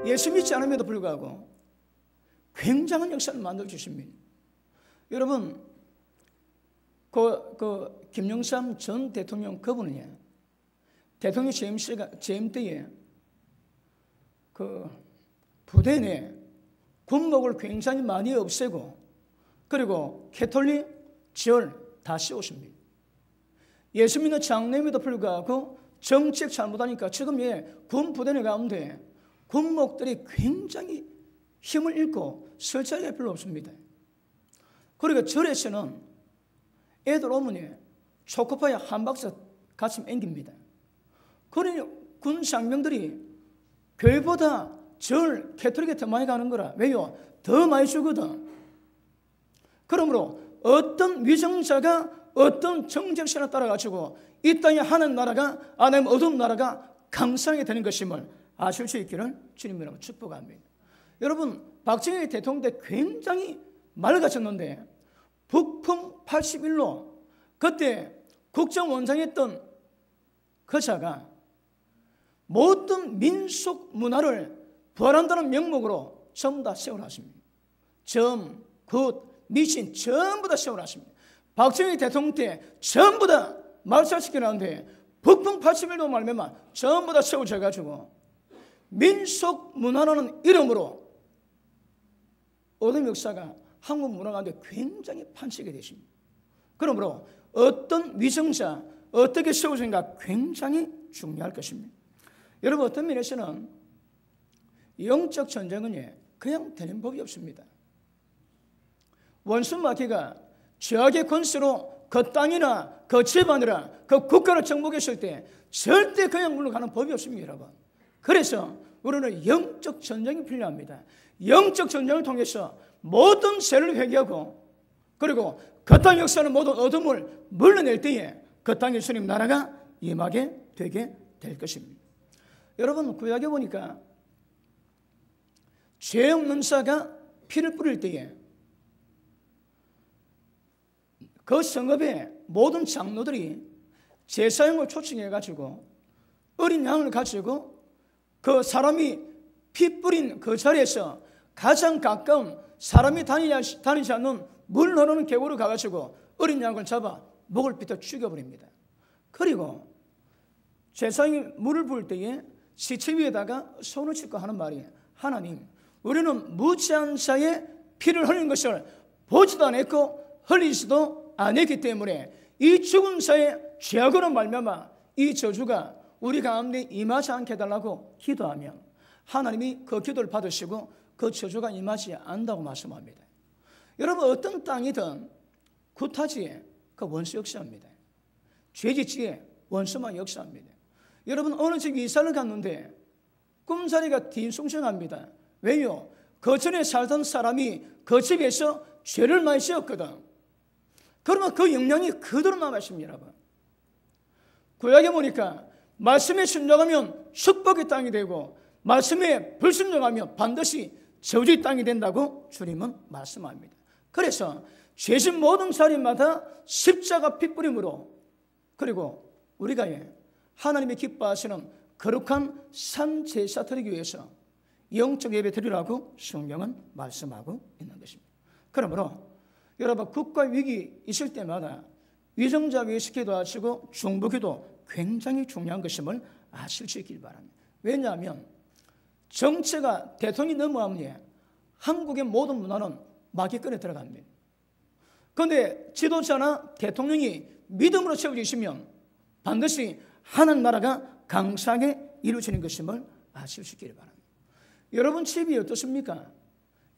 예수 믿지 않음에도 불구하고 굉장한 역사를 만들어 주십니다. 여러분, 김영삼 전 대통령 그분은 대통령 재임 때에 그 부대 내 군목을 굉장히 많이 없애고 그리고 캐톨릭 절 다 씌웠습니다. 예수 믿는 장로임에도 불구하고 정책 잘못하니까 지금 군 부대 내 가운데 군목들이 굉장히 힘을 잃고 설 자리가 별로 없습니다. 그리고 절에서는 애들 오면 초코파이 한 박스 같이 앵깁니다. 그러니 군 장병들이 교회보다 절 캐톨릭에 더 많이 가는 거라. 왜요? 더 많이 주거든. 그러므로 어떤 위정자가 어떤 정책신을 따라가지고 이 땅에 하는 나라가 아니면 어두운 나라가 강성하게 되는 것임을 아실 수 있기를 주님이라고 축복합니다. 여러분, 박정희 대통령 때 굉장히 맑아졌는데 북풍 81로 그때 국정원장이었던 그 자가 모든 민속 문화를 부활한다는 명목으로 전부 다 세워놨습니다. 점, 굿, 미신 전부 다 세워놨습니다. 박정희 대통령 때 전부 다 말살시켜놨는데 북풍 81로 말미암아 전부 다 세워져가지고 민속 문화라는 이름으로 어둠 역사가 한국 문화 가운데 굉장히 판치게 되십니다. 그러므로 어떤 위정자, 어떻게 세워진가 굉장히 중요할 것입니다. 여러분, 어떤 면에서는 영적 전쟁은 그냥 되는 법이 없습니다. 원수 마귀가 죄악의 권세로 그 땅이나 그 집안이나 그 국가를 정복했을 때 절대 그냥 물러가는 법이 없습니다, 여러분. 그래서 우리는 영적 전쟁이 필요합니다. 영적 전쟁을 통해서 모든 죄를 회개하고 그리고 그 땅 역사는 모든 어둠을 물러낼 때에 그 땅에 주님 나라가 임하게 되게 될 것입니다. 여러분, 구약에 보니까 죄 없는 자가 피를 뿌릴 때에 그 성읍의 모든 장로들이 제사장을 초청해가지고 어린 양을 가지고 그 사람이 피 뿌린 그 자리에서 가장 가까운 사람이 다니지 않는 물 흐르는 계곡으로 가가지고 어린 양을 잡아 목을 빗어 죽여버립니다. 그리고 제사장이 물을 부을 때에 시체 위에다가 손을 짚고 하는 말이 하나님, 우리는 무지한 자의 피를 흘린 것을 보지도 않았고 흘리지도 않았기 때문에 이 죽은 자의 죄악으로 말미암아 이 저주가 우리 가운데 임하지 않게 해달라고 기도하면 하나님이 그 기도를 받으시고 그 저주가 임하지 않는다고 말씀합니다. 여러분, 어떤 땅이든 굿하지에 그 원수 역사합니다. 죄짓지에 원수만 역사합니다. 여러분, 어느 집 이사를 갔는데 꿈자리가 뒤숭숭합니다. 왜요? 그 전에 살던 사람이 그 집에서 죄를 많이 지었거든. 그러면 그 영향이 그대로 남아있습니다, 여러분. 구약에 보니까 말씀에 순종하면 축복의 땅이 되고 말씀에 불순종하면 반드시 저주의 땅이 된다고 주님은 말씀합니다. 그래서 죄진 모든 자리마다 십자가 핏뿌림으로 그리고 우리가 하나님이 기뻐하시는 거룩한 산제사 드리기 위해서 영적 예배 드리라고 성경은 말씀하고 있는 것입니다. 그러므로 여러분, 국가 위기 있을 때마다 위정자 위해서 기도하시고 중보기도 굉장히 중요한 것임을 아실 수 있길 바랍니다. 왜냐하면 정체가 대통령이 넘어가면 한국의 모든 문화는 마귀권에 들어갑니다. 그런데 지도자나 대통령이 믿음으로 채워지시면 반드시 하는 나라가 강성하게 이루어지는 것임을 아실 수 있기를 바랍니다. 여러분 집이 어떻습니까?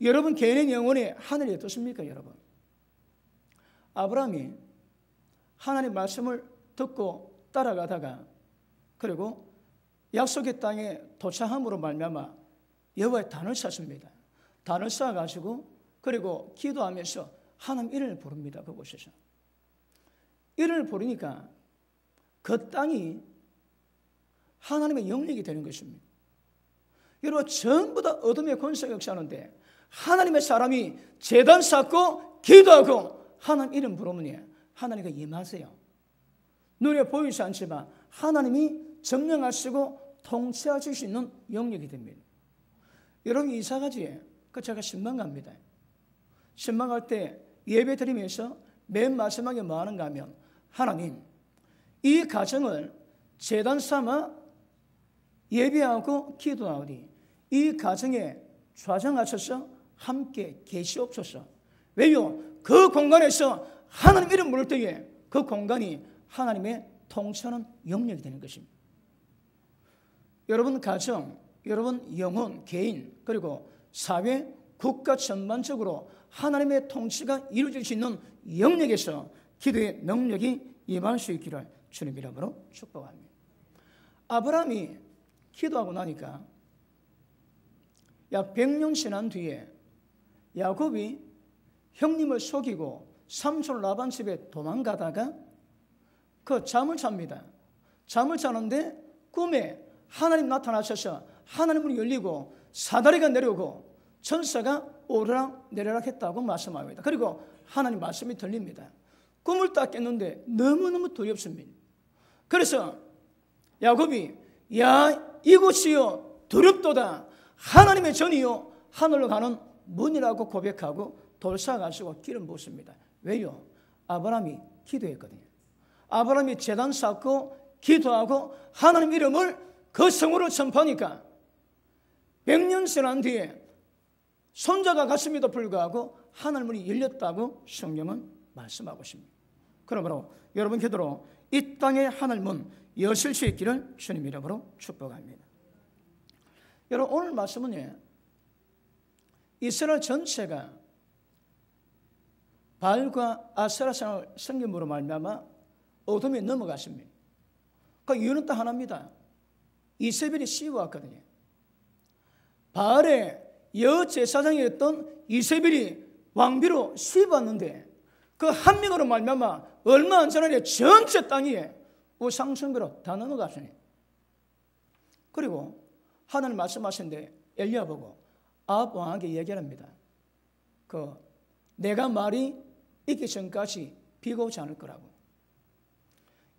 여러분 개인의 영혼의 하늘이 어떻습니까, 여러분? 아브라함이 하나님의 말씀을 듣고 따라가다가 그리고 약속의 땅에 도착함으로 말미암아 여호와의 단을 쌓습니다. 단을 쌓아가지고 그리고 기도하면서 하나님 이름을 부릅니다. 그곳에서 이름을 부르니까 그 땅이 하나님의 영역이 되는 것입니다. 여러분, 전부 다 어둠의 권세가 역사하는데 하나님의 사람이 제단 쌓고 기도하고 하나님 이름 부르면 하나님과 임하세요. 눈에 보이지 않지만 하나님이 점령하시고 통치하실 수 있는 영역이 됩니다. 여러분 이사가지 제가 신방갑니다. 신방갈 때 예배 드리면서 맨 마지막에 뭐 하는가 하면 하나님 이 가정을 제단 삼아 예배하고 기도하오니 이 가정에 좌정하셔서 함께 계시옵소서. 왜요? 그 공간에서 하나님 이름 부를 때에 그 공간이 하나님의 통치하는 영역이 되는 것입니다. 여러분 가정, 여러분 영혼, 개인, 그리고 사회, 국가 전반적으로 하나님의 통치가 이루어질 수 있는 영역에서 기도의 능력이 임할 수 있기를 주님 이름으로 축복합니다. 아브라함이 기도하고 나니까 약 100년 지난 뒤에 야곱이 형님을 속이고 삼촌 라반 집에 도망가다가 그 잠을 잡니다. 잠을 자는데 꿈에 하나님 나타나셔서 하나님 문이 열리고 사다리가 내려오고 천사가 오르락 내리락 했다고 말씀합니다. 그리고 하나님 말씀이 들립니다. 꿈을 딱 깼는데 너무너무 두렵습니다. 그래서 야곱이 야 이곳이요 두렵도다 하나님의 전이요 하늘로 가는 문이라고 고백하고 돌 쌓아가지고 길을 묻습니다. 왜요? 아브라함이 기도했거든요. 아브라함이 제단 쌓고 기도하고 하나님 이름을 그 성으로 선포하니까 100년 지난 뒤에 손자가 갔음에도 불구하고 하늘 문이 열렸다고 성경은 말씀하고 있습니다. 그러므로 여러분 기도로 이 땅의 하늘 문 여실 수 있기를 주님 이름으로 축복합니다. 여러분 오늘 말씀은 이스라엘 전체가 바알과 아세라 신앙을 섬김으로 말미암아 어둠에 넘어갔습니다. 그 이유는 딱 하나입니다. 이세벨이 씌워왔거든요. 바알의 여제사장이었던 이세벨이 왕비로 씌워왔는데 그 한 명으로 말미암아 얼마 안 전에 전체 땅이 우상숭배로 다 넘어갔으니 그리고 하나님 말씀하신데 엘리야 보고 아합 왕에게 얘기합니다. 내가 말이 있기 전까지 비가 오지 않을 거라고.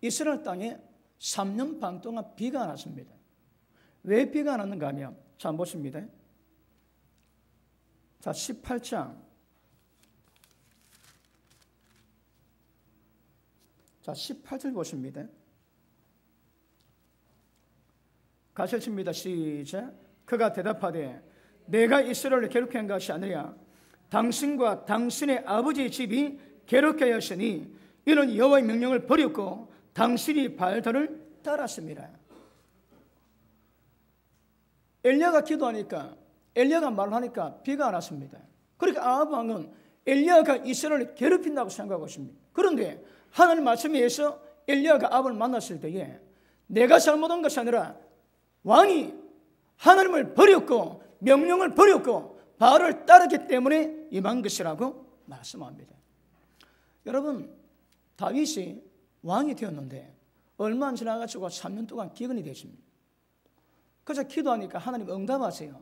이스라엘 땅에 3년 반 동안 비가 안 왔습니다. 왜 비가 안 왔는가 하면 자 보십니다. 자 18장 자 18절 보십니다. 가르칩니다. 시작. 그가 대답하되 내가 이스라엘을 괴롭게 한 것이 아니라 당신과 당신의 아버지의 집이 괴롭게 하였으니 이는 여호와의 명령을 버렸고 당신이 바알들을 따랐습니다. 엘리야가 기도하니까 엘리야가 말하니까 비가 안 왔습니다. 그러니까 아합 왕은 엘리야가 이스라엘을 괴롭힌다고 생각하고 있습니다. 그런데 하나님 말씀에 의해서 엘리야가 아합을 만났을 때에 내가 잘못한 것이 아니라 왕이 하나님을 버렸고 명령을 버렸고 바알을 따르기 때문에 임한 것이라고 말씀합니다. 여러분 다윗이 왕이 되었는데 얼마 안 지나가지고 3년 동안 기근이 되십니다. 그래서 기도하니까 하나님 응답하세요.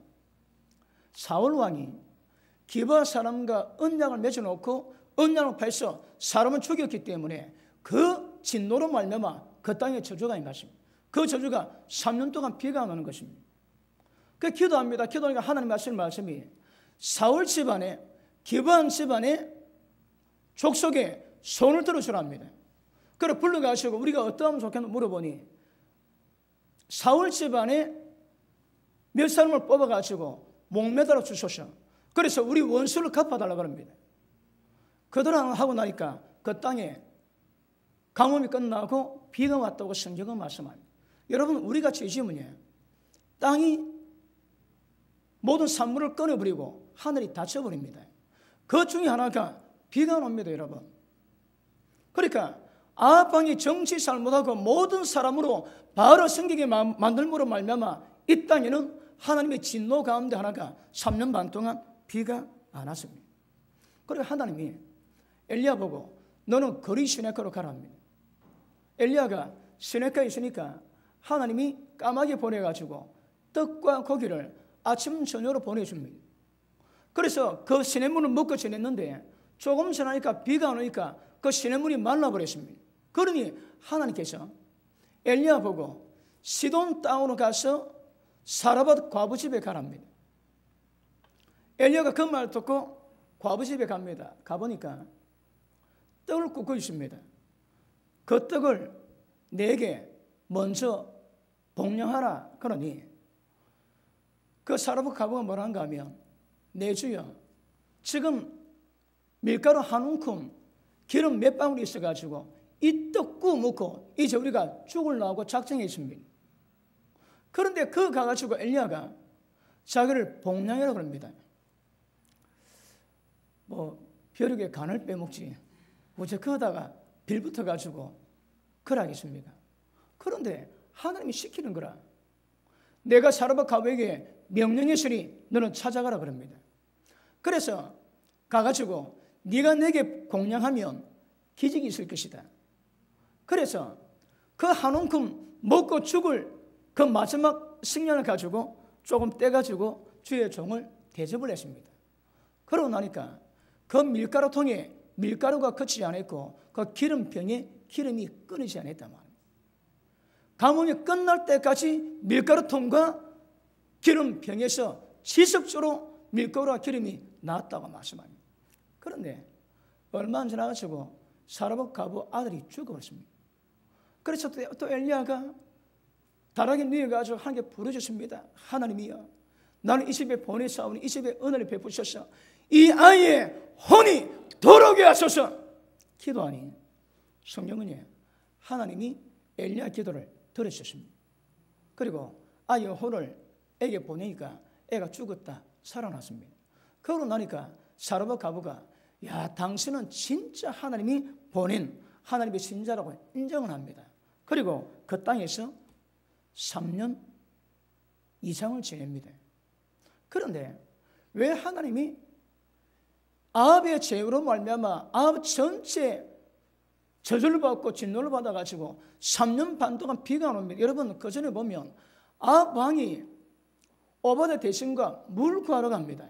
사울 왕이 기브아 사람과 언약을 맺어놓고 언약을 파해서 사람을 죽였기 때문에 그 진노로 말미암아 그 땅에 저주가 임하십니다. 그 저주가 3년 동안 비가 안 오는 것입니다. 그 기도합니다. 기도하니까 하나님 말씀이 사울 집안에 기브아 집안에 족속에 손을 들어주랍니다. 그래 불러가시고 우리가 어떠하면 좋겠나 물어보니 사울 집안에 몇 사람을 뽑아가지고 목매달아 주소서. 그래서 우리 원수를 갚아달라고 합니다. 그들 하고 나니까 그 땅에 가뭄이 끝나고 비가 왔다고 성경은 말씀합니다. 여러분 우리가 죄지으면 땅이 모든 산물을 끊어버리고 하늘이 닫혀버립니다. 그 중에 하나가 비가 옵니다. 여러분. 그러니까 아합 왕이 정치 잘못하고 모든 사람으로 바알을 섬기게 만들므로 말미암아 이 땅에는 하나님의 진노 가운데 하나가 3년 반 동안 비가 안 왔습니다. 그리고 하나님이 엘리야 보고 너는 거리 시내가로 가라 합니다. 엘리야가 시내가에 있으니까 하나님이 까마귀 보내가지고 떡과 고기를 아침 저녁으로 보내줍니다. 그래서 그 시냇물을 먹고 지냈는데 조금 지나니까 비가 안 오니까 그 시냇물이 말라버렸습니다. 그러니 하나님께서 엘리야 보고 시돈 땅으로 가서 사라밧 과부 집에 가랍니다. 엘리야가 그 말 듣고 과부 집에 갑니다. 가보니까 떡을 굽고 있습니다. 그 떡을 내게 먼저 복령하라 그러니 그 사르밧 과부가 뭐란가 하면 내 주여 지금 밀가루 한 움큼 기름 몇 방울이 있어가지고 이 떡 구워 먹고 이제 우리가 죽을 나오고 작정했습니다. 그런데 그 가가지고 엘리야가 자기를 복령하라고 합니다. 벼룩에 간을 빼먹지 어째 그러다가 빌붙어가지고 그러겠습니까? 그런데 하나님이 시키는 거라. 내가 사르밧 과부에게 명령했으니 너는 찾아가라 그럽니다. 그래서 가가지고 네가 내게 공양하면 기적이 있을 것이다. 그래서 그 한 움큼 먹고 죽을 그 마지막 식량을 가지고 조금 떼가지고 주의 종을 대접을 했습니다. 그러고 나니까 그 밀가루통에 밀가루가 거치지 않았고 그 기름병에 기름이 끊이지 않았단 말입니다. 가뭄이 끝날 때까지 밀가루통과 기름병에서 지속적으로 밀가루와 기름이 나왔다고 말씀합니다. 그런데 얼마 안 지나가지고 사르밧 과부 아들이 죽어버렸습니다. 그래서 또 엘리야가 다락에 누워가지고 하나님께 부르짖습니다. 하나님이여 나는 이 집에 보내사오니 이 집에 은혜를 베푸셔서 이 아이의 혼이 돌아오게 하소서. 기도하니 성경은 하나님이 엘리야 기도를 들으셨습니다. 그리고 아이의 혼을 애에게 보내니까 애가 죽었다 살아났습니다. 그러고 나니까 사르밧 과부가 야 당신은 진짜 하나님이 보낸 하나님의 신자라고 인정을 합니다. 그리고 그 땅에서 3년 이상을 지냅니다. 그런데 왜 하나님이 아합의 죄로 말미암아 아합 전체 저주를 받고 진노를 받아가지고 3년 반 동안 비가 안 옵니다. 여러분 그 전에 보면 아합 왕이 오바댜 대신과 물 구하러 갑니다.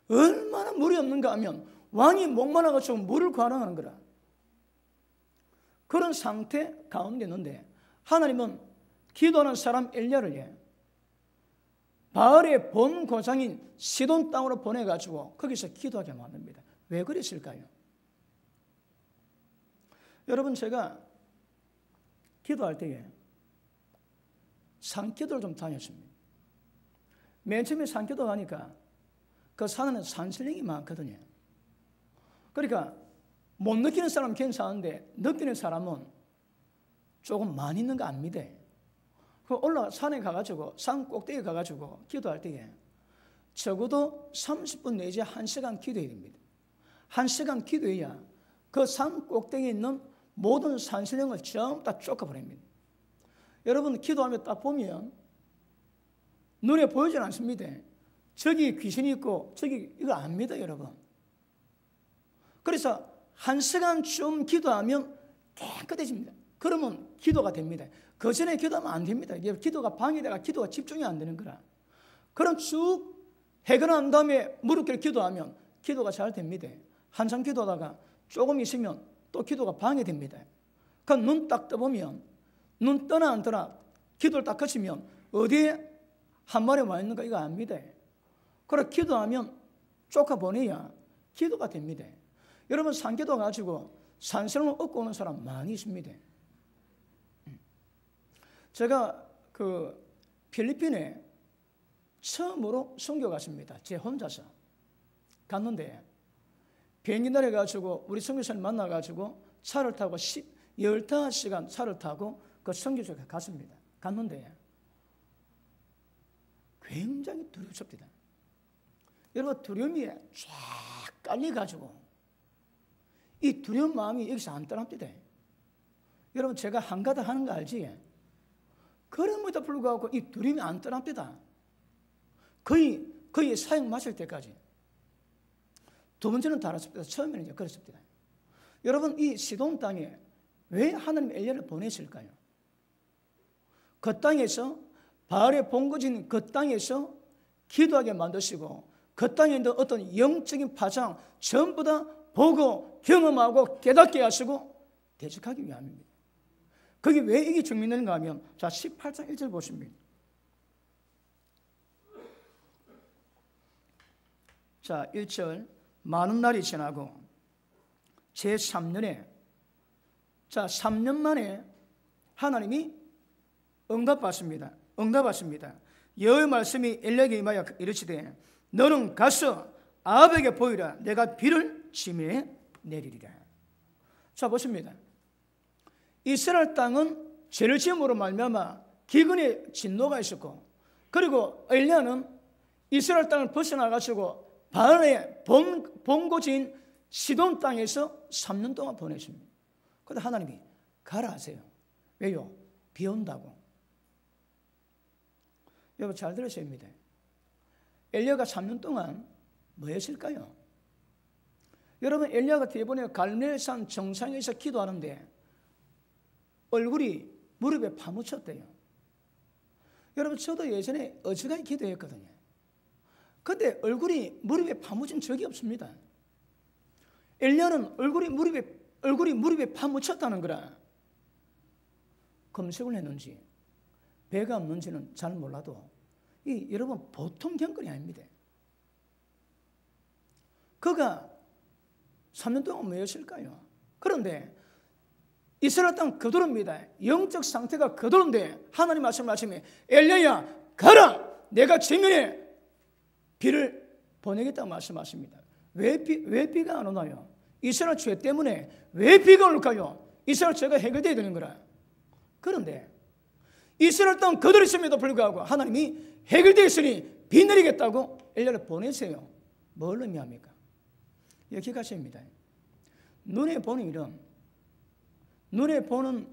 얼마나 물이 없는가 하면 왕이 목말라가지고 물을 구하러 가는 거라. 그런 상태 가운데 있는데 하나님은 기도하는 사람 엘리야를 바알의 본 고장인 시돈 땅으로 보내가지고 거기서 기도하게 만듭니다. 왜 그랬을까요? 여러분 제가 기도할 때에 산기도를 좀 다녔습니다. 맨 처음에 산기도 가니까 그 산에는 산신령이 많거든요. 그러니까 못 느끼는 사람은 괜찮은데 느끼는 사람은 조금 많이 있는 거 압니다. 그 산에 가가지고 산 꼭대기에 가가지고 기도할 때에 적어도 30분 내지 1시간 기도해야 됩니다. 1시간 기도해야 그 산 꼭대기에 있는 모든 산신령을 전부 다 쫓아버립니다. 여러분 기도하며 딱 보면 눈에 보이지 않습니다. 저기 귀신이 있고 저기 이거 압니다 여러분. 그래서 1시간쯤 기도하면 깨끗해집니다. 그러면 기도가 됩니다. 그 전에 기도하면 안 됩니다. 기도가 방해되가 기도가 집중이 안 되는 거라. 그럼 쭉 해결한 다음에 무릎 꿇고 기도하면 기도가 잘 됩니다. 한참 기도하다가 조금 있으면 또 기도가 방해됩니다. 그 눈 딱 떠보면 눈 떠나 안 떠나 기도를 딱 거치면 어디에 한 마리 와 있는가 이거 압니다. 그래 기도하면 쫓아보내야 기도가 됩니다. 여러분 산기도 가지고 산성을 얻고 오는 사람 많이 있습니다. 제가 그 필리핀에 처음으로 선교 갔습니다. 제 혼자서 갔는데 비행기 내려가지고 우리 선교사를 만나가지고 차를 타고 15시간 차를 타고 그 선교지에 갔습니다. 갔는데 굉장히 두렵습니다. 여러분 두려움이 쫙 깔려가지고 이 두려운 마음이 여기서 안 떠납니다. 여러분 제가 한가닥 하는 거 알지? 그럼에도 불구하고 이 두려움이 안 떠납니다. 거의 사형 마칠 때까지. 두 번째는 다르습니다. 처음에는 이제 그렇습니다. 여러분 이 시돈 땅에 왜 하나님 엘리야를 보내실까요? 그 땅에서 바알의 본거지인 그 땅에서 기도하게 만드시고 그 땅에 있는 어떤 영적인 파장 전부 다 보고 경험하고 깨닫게 하시고 대적하기 위함입니다. 거기 왜 이게 증명되는가 하면 자 18장 1절 보십니다. 자, 1절 많은 날이 지나고 제3년에 자 3년 만에 하나님이 응답받습니다. 여호와의 말씀이 엘리야에게 임하여 이르시되 너는 가서 아합에게 보이라. 내가 비를 지면에 내리리라. 자, 보십니다. 이스라엘 땅은 죄를 지음으로 말미암아 기근의 진노가 있었고, 그리고 엘리야는 이스라엘 땅을 벗어나가지고 바알의 본고지인 시돈 땅에서 3년 동안 보냈습니다. 그런데 하나님이 가라 하세요. 왜요? 비 온다고. 여러분 잘 들으셔야 합니다. 엘리야가 3년 동안 뭐 했을까요? 여러분, 엘리야가 이번에 갈멜산 정상에서 기도하는데 얼굴이 무릎에 파묻혔대요. 여러분, 저도 예전에 어지간히 기도했거든요. 근데 얼굴이 무릎에 파묻힌 적이 없습니다. 엘리야는 얼굴이 무릎에 파묻혔다는 거라. 검색을 했는지 배가 없는지는 잘 몰라도 여러분 보통 경건이 아닙니다. 그가 3년 동안 뭐였을까요? 그런데 이스라엘 땅 거두릅니다. 영적 상태가 거두는데 하나님 말씀에 엘리야야 가라. 내가 지면에 비를 보내겠다고 말씀하십니다. 왜 비가 안 오나요? 이스라엘 죄 때문에 왜 비가 올까요? 이스라엘 죄가 해결되어야 되는 거라. 그런데 이스라엘 땅 거두렸음에도 불구하고 하나님이 해결되어 있으니 비 내리겠다고 엘리야를 보내세요. 뭘 의미합니까? 여기 가십니다. 눈에 보는 일은 눈에 보는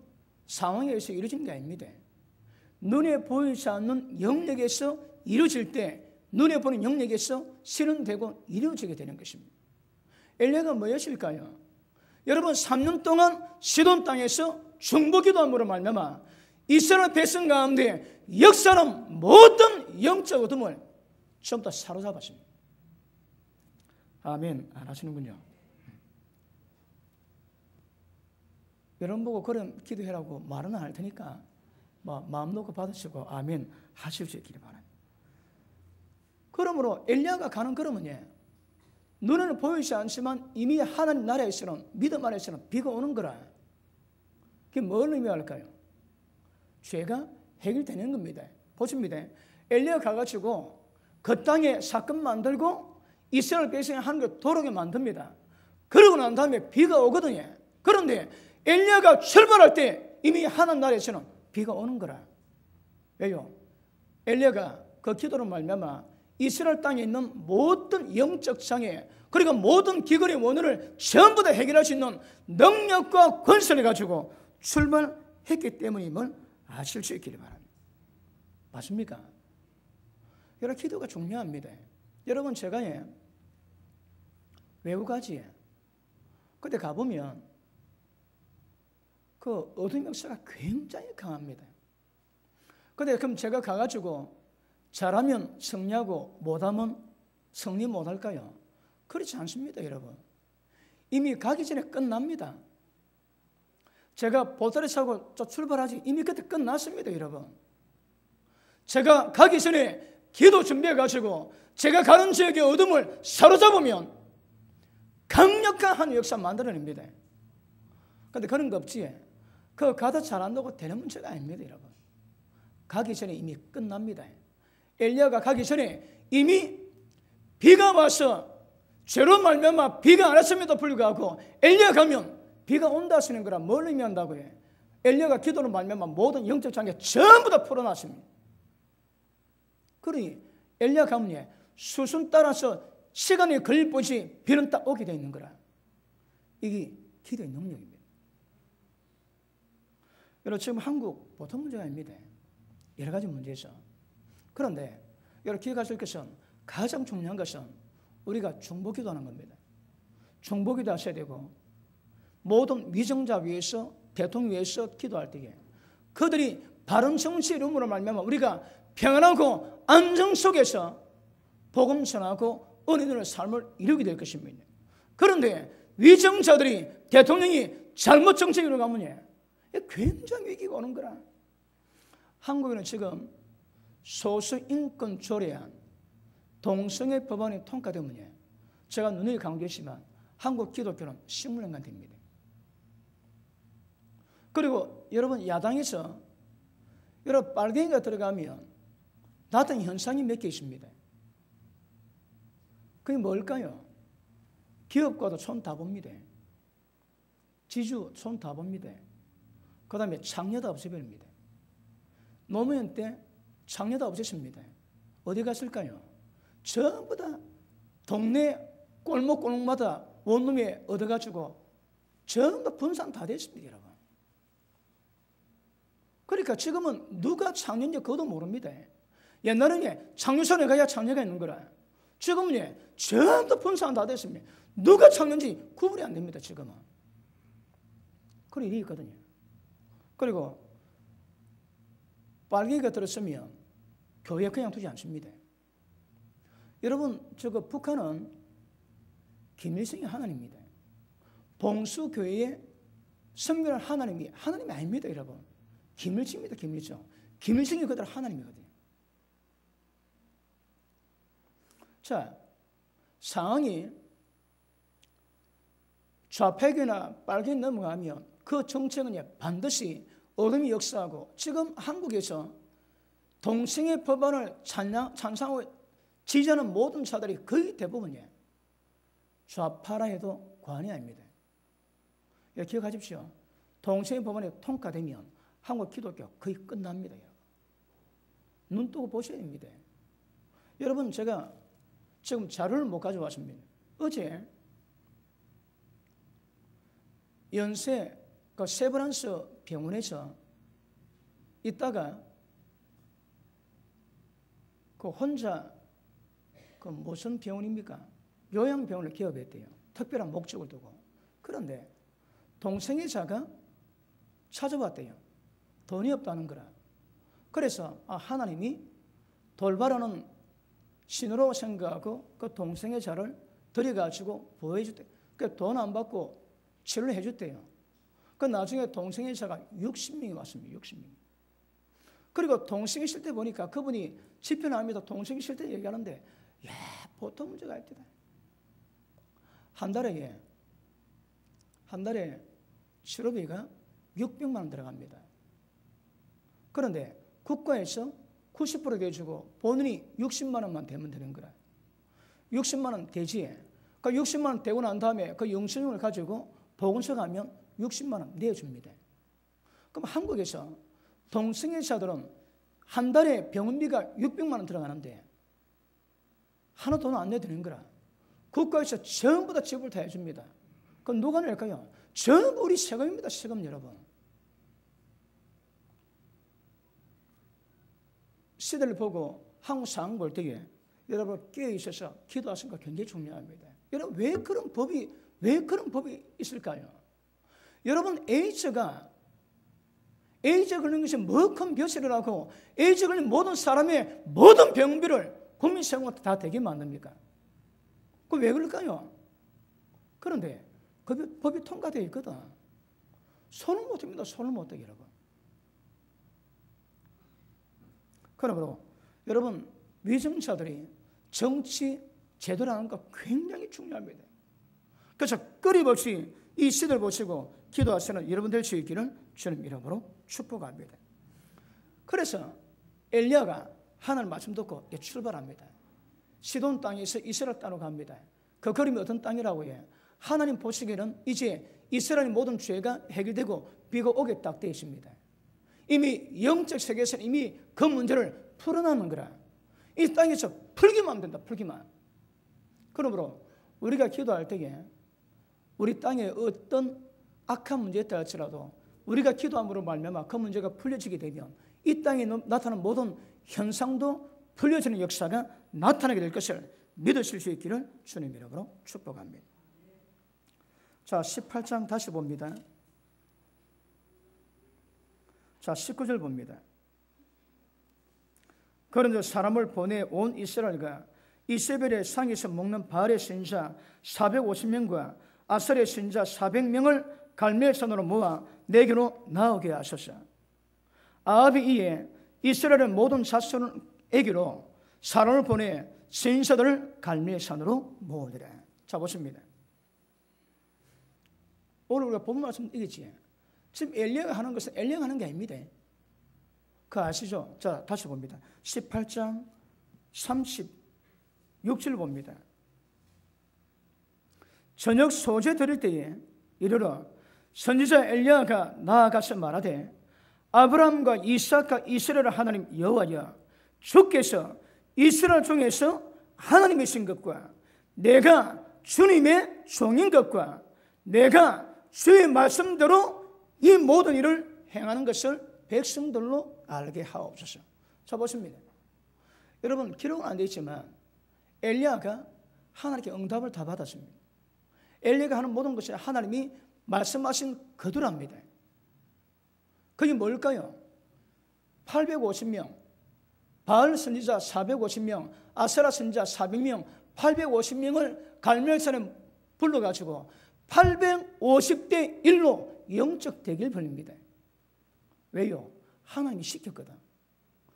상황에 의해서 이루어지는 게 아닙니다. 눈에 보이지 않는 영역에서 이루어질 때 눈에 보는 영역에서 실현되고 이루어지게 되는 것입니다. 엘리야가 뭐였을까요? 여러분 3년 동안 시돈 땅에서 중보기도함으로 말미암아 이스라엘 백성 가운데 역사는 모든 영적 어둠을 전부 다 사로잡았습니다. 아멘. 안 하시는군요. 여러분 보고 그런 기도해라고 말은 안 할 테니까 마음 놓고 받으시고 아멘 하실 수 있기를 바랍니다. 그러므로 엘리야가 가는 걸음은요, 눈에는 보이지 않지만 이미 하나님 나라에서는, 믿음 안에서는 비가 오는 거라. 그게 뭘 의미할까요? 죄가 해결되는 겁니다. 보십니다. 엘리야 가가지고 그 땅에 사건 만들고 이스라엘 백성이 하는 걸 도르게 만듭니다. 그러고 난 다음에 비가 오거든요. 그런데 엘리야가 출발할 때 이미 하나님 나라에서는 비가 오는 거라. 왜요? 엘리야가 그 기도로 말미암아 이스라엘 땅에 있는 모든 영적 장애, 그리고 모든 기근의 원인을 전부 다 해결할 수 있는 능력과 권세를 가지고 출발했기 때문임을 아실 수 있기를 바랍니다. 맞습니까? 여러분, 기도가 중요합니다. 여러분, 제가 외국가지에 그때 가보면 그 어둠 역사가 굉장히 강합니다. 근데 그럼 제가 가가지고 잘하면 승리하고 못하면 승리 못할까요? 그렇지 않습니다, 여러분. 이미 가기 전에 끝납니다. 제가 보따리 차고 출발하지 이미 그때 끝났습니다, 여러분. 제가 가기 전에 기도 준비해가지고 제가 가는 지역의 어둠을 사로잡으면 강력한 한 역사 만들어냅니다. 그런데 그런 거 없지. 그거 가다 잘한다고 되는 문제가 아닙니다, 여러분. 가기 전에 이미 끝납니다. 엘리야가 가기 전에 이미 비가 와서 죄로 말미암아 비가 안 왔음에도 불구하고 엘리야 가면 비가 온다 하시는 거라. 뭘 의미한다고요? 엘리야가 기도로 말미암아 모든 영적 장애 전부 다 풀어놨습니다. 그러니 엘리야 가면 수순 따라서 시간이 걸릴 뿐이지 비는 딱 오게 되어 있는 거라. 이게 기도의 능력입니다. 여러분, 지금 한국 보통 문제가 아닙니다. 여러 가지 문제에서. 그런데 여러분 기억하실 것은 가장 중요한 것은 우리가 중보기도하는 겁니다. 중보기도 하셔야 되고 모든 위정자 위해서, 대통령 위해서 기도할 때에 그들이 바른 정치의 이름으로 말미암아 우리가 평안하고 안정 속에서 복음 전하고 은혜의 삶을 이루게 될 것입니다. 그런데 위정자들이, 대통령이 잘못 정책으로 가면 굉장히 위기가 오는 거라. 한국에는 지금 소수인권 조례안, 동성애 법안이 통과되면 제가 누누이 강조했지만 한국 기독교는 식물인간 됩니다. 그리고 여러분 야당에서 여러분 빨갱이가 들어가면 나타나는 현상이 몇 개 있습니다. 그게 뭘까요? 기업과도 손 다 봅니다. 지주 손 다 봅니다. 그 다음에 장녀도 없애버립니다. 노무현 때 장녀도 없앴습니다. 어디 갔을까요? 전부 다 동네 골목골목마다 원룸에 얻어가지고 전부 분산 다 됐습니다, 여러분. 그러니까 지금은 누가 장녀인지 그것도 모릅니다. 옛날에는 장녀선에 가야 장녀가 있는 거라. 지금은 전부 분산 다 됐습니다. 누가 장녀인지 구분이 안 됩니다, 지금은. 그런 일이 있거든요. 그리고 빨갱이가 들었으면 교회에 그냥 두지 않습니다. 여러분, 북한은 김일성이 하나님입니다. 봉수교회의 선교할 하나님이 아닙니다, 여러분. 김일성입니다, 김일성. 김일성이 그대로 하나님이거든요. 자, 상황이 좌패기나 빨갱이 넘어가면 그 정책은 반드시 어둠이 역사하고 지금 한국에서 동성애 법안을 찬성하고 지지하는 모든 자들이 거의 대부분이 좌파라 해도 과언이 아닙니다. 기억하십시오. 동성애 법안이 통과되면 한국 기독교 거의 끝납니다. 눈 뜨고 보셔야 됩니다. 여러분, 제가 지금 자료를 못 가져왔습니다. 어제 연세 세브란스 병원에서 있다가 혼자 무슨 병원입니까? 요양병원을 개업했대요. 특별한 목적을 두고. 그런데 동성애자가 찾아왔대요. 돈이 없다는 거라. 그래서 하나님이 돌바라는 신으로 생각하고 그 동성애자를 들여가지고 보호해줬대요. 그러니까 돈 안 받고 치료를 해줬대요. 그 나중에 동성애자가 60명이 왔습니다. 60명. 그리고 동성애 실태 보니까 그분이 집회나옵니다. 동성애 실태 얘기하는데 보통 문제가 있대요. 한 달에 치료비가 600만 원 들어갑니다. 그런데 국가에서 90% 대주고 본인이 60만 원만 대면 되는 거라. 60만 원 대지에. 그 60만 원 대고 난 다음에 그 영수증을 가지고 보건소 가면 60만 원 내줍니다. 그럼 한국에서 동성애자들은 한 달에 병원비가 600만 원 들어가는데 하나 돈 안 내드리는 거라. 국가에서 전부 다 지불 다 해줍니다. 그건 누가 낼까요? 전부 우리 세금입니다. 세금 여러분. 시대를 보고 한국 상황 볼 때에 여러분 깨어있어서 기도하시는 거 굉장히 중요합니다. 여러분 왜 그런 법이 있을까요? 여러분 에이즈가 걸린 것이 뭐 큰 벼슬이라고 에이즈 걸린 모든 사람의 모든 병비를 국민 세금으로 다 되게 만듭니까? 그 왜 그럴까요? 그런데 그 법이 통과되어 있거든. 손을 못 댑니다. 손을 못 대게 여러분. 그러므로 여러분 위정자들이 정치 제대로 하는 거 굉장히 중요합니다. 그래서 끊임없이 이 시대를 보시고 기도하시는 여러분 될 수 있기를 주님 이름으로 축복합니다. 그래서 엘리야가 하나님 말씀 듣고 출발합니다. 시돈 땅에서 이스라엘 땅으로 갑니다. 그 그림이 어떤 땅이라고 해요? 하나님 보시기에는 이제 이스라엘의 모든 죄가 해결되고 비가 오게 딱 되어 있습니다. 이미 영적 세계에서는 이미 그 문제를 풀어나는 거라. 이 땅에서 풀기만 하면 된다. 풀기만. 그러므로 우리가 기도할 때에 우리 땅에 어떤 악한 문제가 있다 할지라도 우리가 기도함으로 말미암아 그 문제가 풀려지게 되면 이 땅에 나타나는 모든 현상도 풀려지는 역사가 나타나게 될 것을 믿으실 수 있기를 주님 이름으로 축복합니다. 자, 18장 다시 봅니다. 자, 19절 봅니다. 그런데 사람을 보내 온 이스라엘과 이세벨의 상에서 먹는 바알의 신자 450명과 아설의 신자 400명을 갈멜산으로 모아 내게로 나오게 하소서. 아합이 이에 이스라엘의 모든 자손에게로 사람을 보내 신사들을 갈멜산으로 모으니라. 자, 자, 보십니다. 오늘 우리가 본 말씀 이겠지. 지금 엘리야가 하는 것은 엘리야가 하는 게 아닙니다. 그거 아시죠? 자, 다시 봅니다. 18장 36절 봅니다. 저녁 소재 드릴 때에 이르러 선지자 엘리야가 나아가서 말하되 아브라함과 이삭과 이스라엘 하나님 여호와여, 주께서 이스라엘 중에서 하나님이신 것과 내가 주님의 종인 것과 내가 주의 말씀대로 이 모든 일을 행하는 것을 백성들로 알게 하옵소서. 자, 보십니다. 여러분, 기록은 안 되어 있지만 엘리야가 하나님께 응답을 다 받았습니다. 엘리야가 하는 모든 것이 하나님이 말씀하신 그대로랍니다. 그게 뭘까요? 850명, 바알 선지자 450명, 아세라 선지자 400명, 850명을 갈멜산에 불러가지고 850대 1로 영적 대결을 벌립니다. 왜요? 하나님이 시켰거든.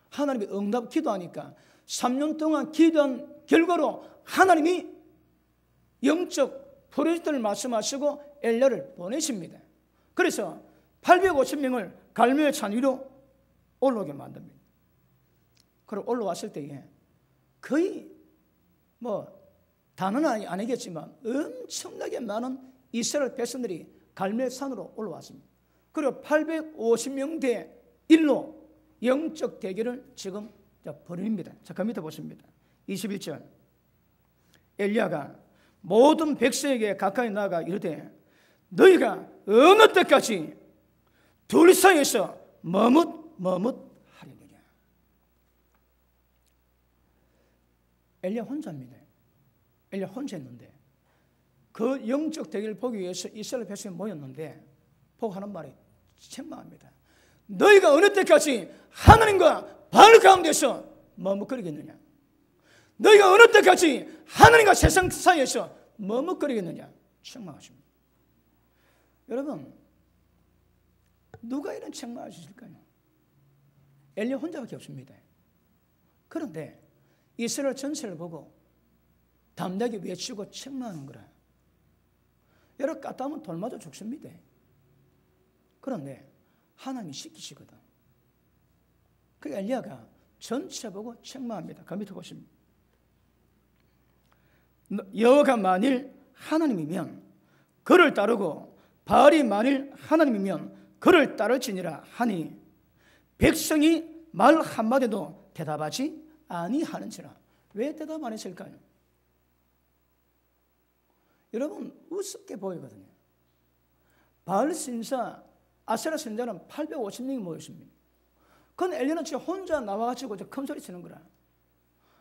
하나님이 응답 기도하니까 3년 동안 기도한 결과로 하나님이 영적 프로젝트를 말씀하시고 엘리야를 보내십니다. 그래서 850명을 갈멜 산 위로 올라오게 만듭니다. 그리고 올라왔을 때에 거의 단은 아니겠지만 엄청나게 많은 이스라엘 백성들이 갈멜 산으로 올라왔습니다. 그리고 850명 대 1로 영적 대결을 지금 벌입니다. 자, 그 밑에 보십니다. 21절. 엘리야가 모든 백성에게 가까이 나아가 이르되 너희가 어느 때까지 둘 사이에서 머뭇하리느냐. 엘리야 혼자입니다. 엘리야 혼자 있는데 그 영적 대결을 보기 위해서 이스라엘 백성이 모였는데 보고 하는 말이 책망합니다. 너희가 어느 때까지 하나님과 바알 가운데서 머뭇거리겠느냐. 너희가 어느 때까지 하나님과 세상 사이에서 머뭇거리겠느냐. 책망하십니다. 여러분, 누가 이런 책망을 주실까요? 엘리야 혼자밖에 없습니다. 그런데 이스라엘 전체를 보고 담대하게 외치고 책망하는 거라. 여러분, 까딱하면 돌 맞아 죽습니다. 그런데 하나님이 시키시거든. 그 엘리야가 전체 보고 책망합니다. 그 밑에 보십니다. 여호와가 만일 하나님이면 그를 따르고 바알이 만일 하나님이면 그를 따를지니라 하니 백성이 말 한마디도 대답하지 아니하는지라. 왜 대답 안 했을까요? 여러분, 우습게 보이거든요. 바알 신사, 아세라 신자는 850명이 모였습니다. 그건 엘리야는 진짜 혼자 나와가지고 큰 소리 치는 거라.